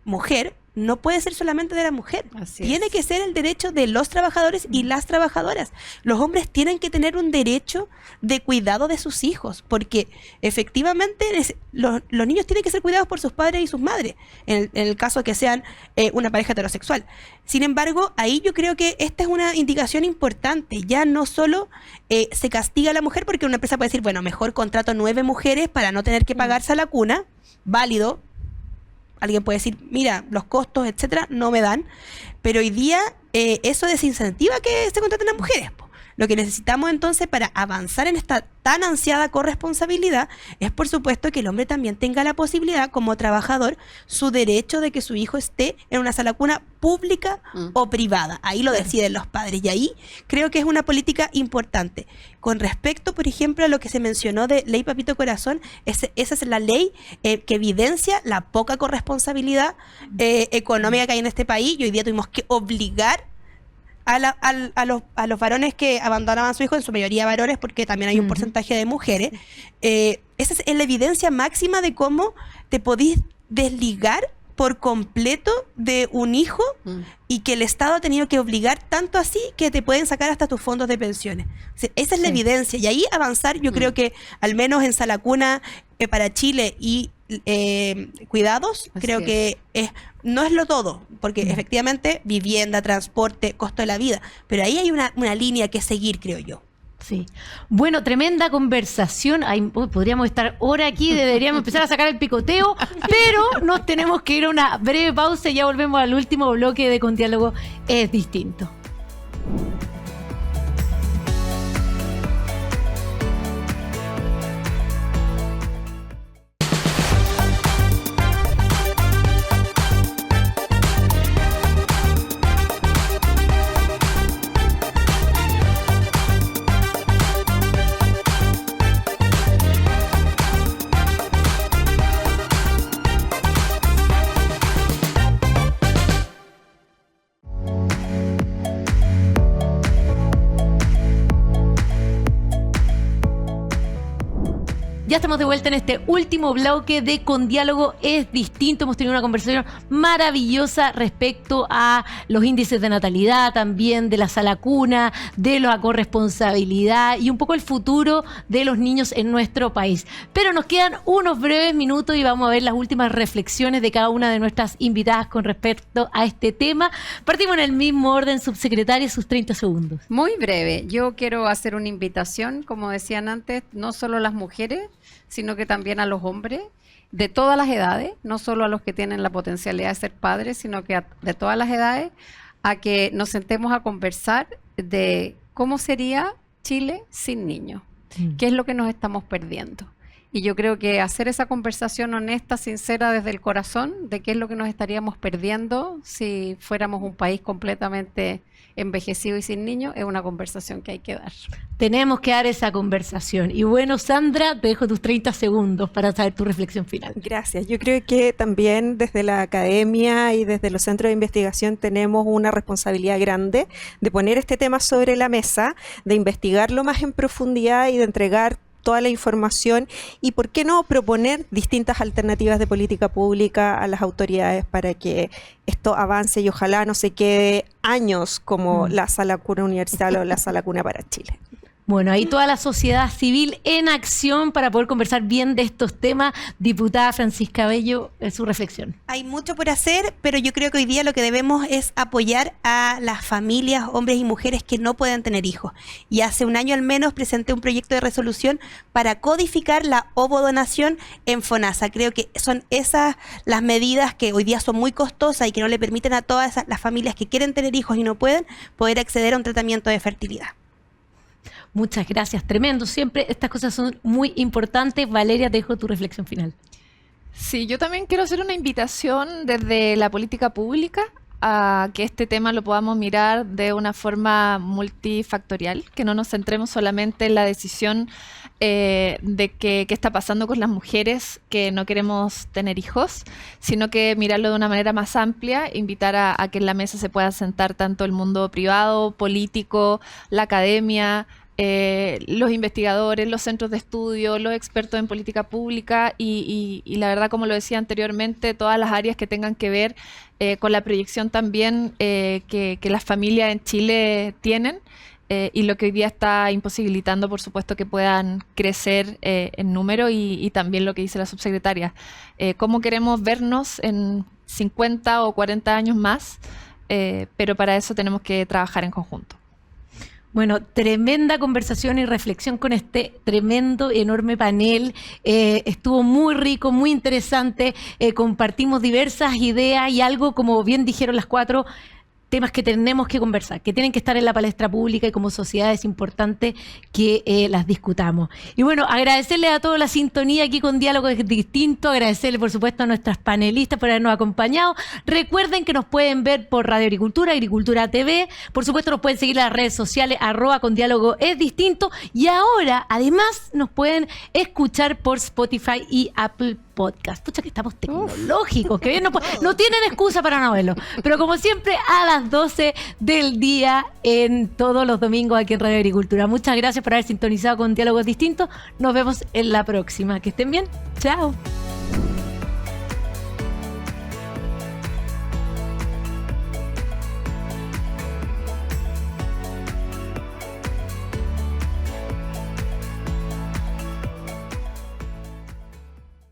mujer no puede ser solamente de la mujer. Tiene que ser el derecho de los trabajadores y las trabajadoras. Los hombres tienen que tener un derecho de cuidado de sus hijos, porque efectivamente los niños tienen que ser cuidados por sus padres y sus madres, en el caso de que sean una pareja heterosexual. Sin embargo, ahí yo creo que esta es una indicación importante. Ya no solo se castiga a la mujer, porque una empresa puede decir, bueno, mejor contrato 9 mujeres para no tener que pagarse a la cuna, válido. Alguien puede decir, mira, los costos, etcétera, no me dan. Pero hoy día eso desincentiva que se contraten a mujeres. Lo que necesitamos entonces para avanzar en esta tan ansiada corresponsabilidad es, por supuesto, que el hombre también tenga la posibilidad, como trabajador, su derecho de que su hijo esté en una sala cuna pública o privada. Ahí lo deciden los padres. Y ahí creo que es una política importante. Con respecto, por ejemplo, a lo que se mencionó de Ley Papito Corazón, esa es la ley que evidencia la poca corresponsabilidad económica que hay en este país. Y hoy día tuvimos que obligar a los varones que abandonaban a su hijo, en su mayoría varones, porque también hay un porcentaje de mujeres. Esa es la evidencia máxima de cómo te podís desligar por completo de un hijo y que el Estado ha tenido que obligar tanto así que te pueden sacar hasta tus fondos de pensiones. O sea, esa es la evidencia, y ahí avanzar, yo creo que al menos en Sala Cuna para Chile y cuidados, creo que no es lo todo, porque efectivamente vivienda, transporte, costo de la vida, pero ahí hay una línea que seguir, creo yo. Sí. Bueno, tremenda conversación. Podríamos estar hora aquí, deberíamos empezar a sacar el picoteo, pero nos tenemos que ir a una breve pausa y ya volvemos al último bloque de Con Diálogo es Distinto. Ya estamos de vuelta en este último bloque de Con Diálogo es Distinto. Hemos tenido una conversación maravillosa respecto a los índices de natalidad, también de la sala cuna, de la corresponsabilidad y un poco el futuro de los niños en nuestro país. Pero nos quedan unos breves minutos y vamos a ver las últimas reflexiones de cada una de nuestras invitadas con respecto a este tema. Partimos en el mismo orden, subsecretaria, sus 30 segundos. Muy breve. Yo quiero hacer una invitación, como decían antes, no solo a las mujeres, sino que también a los hombres de todas las edades, no solo a los que tienen la potencialidad de ser padres, sino que de todas las edades, a que nos sentemos a conversar de cómo sería Chile sin niños, qué es lo que nos estamos perdiendo. Y yo creo que hacer esa conversación honesta, sincera desde el corazón, de qué es lo que nos estaríamos perdiendo si fuéramos un país completamente envejecido y sin niños, es una conversación que hay que dar. Tenemos que dar esa conversación. Y bueno, Sandra, te dejo tus 30 segundos para saber tu reflexión final. Gracias. Yo creo que también desde la academia y desde los centros de investigación tenemos una responsabilidad grande de poner este tema sobre la mesa, de investigarlo más en profundidad y de entregar toda la información y, ¿por qué no?, proponer distintas alternativas de política pública a las autoridades para que esto avance y ojalá no se quede años como la sala cuna universal o la sala cuna para Chile. Bueno, ahí toda la sociedad civil en acción para poder conversar bien de estos temas. Diputada Francisca Bello, su reflexión. Hay mucho por hacer, pero yo creo que hoy día lo que debemos es apoyar a las familias, hombres y mujeres que no pueden tener hijos. Y hace un año al menos presenté un proyecto de resolución para codificar la ovodonación en FONASA. Creo que son esas las medidas que hoy día son muy costosas y que no le permiten a todas las familias que quieren tener hijos y no pueden, poder acceder a un tratamiento de fertilidad. Muchas gracias, tremendo. Siempre estas cosas son muy importantes. Valeria, te dejo tu reflexión final. Sí, yo también quiero hacer una invitación desde la política pública a que este tema lo podamos mirar de una forma multifactorial, que no nos centremos solamente en la decisión de qué está pasando con las mujeres que no queremos tener hijos, sino que mirarlo de una manera más amplia, invitar a que en la mesa se pueda sentar tanto el mundo privado, político, la academia, los investigadores, los centros de estudio, los expertos en política pública y la verdad, como lo decía anteriormente, todas las áreas que tengan que ver con la proyección también que las familias en Chile tienen y lo que hoy día está imposibilitando, por supuesto, que puedan crecer en número y también lo que dice la subsecretaria. ¿Cómo queremos vernos en 50 o 40 años más? Pero para eso tenemos que trabajar en conjunto. Bueno, tremenda conversación y reflexión con este tremendo, enorme panel. Estuvo muy rico, muy interesante. Compartimos diversas ideas y algo, como bien dijeron las cuatro, temas que tenemos que conversar, que tienen que estar en la palestra pública y como sociedad es importante que las discutamos. Y bueno, agradecerle a todos la sintonía aquí con Diálogos Distintos, agradecerle por supuesto a nuestras panelistas por habernos acompañado. Recuerden que nos pueden ver por Radio Agricultura, Agricultura TV, por supuesto nos pueden seguir en las redes sociales, @condialogoesdistinto, y ahora además nos pueden escuchar por Spotify y Apple Podcast. Pucha que estamos tecnológicos, que bien no tienen excusa para no verlo. Pero como siempre, a las 12 del día en todos los domingos aquí en Radio Agricultura. Muchas gracias por haber sintonizado con Diálogos Distintos. Nos vemos en la próxima. Que estén bien. Chao.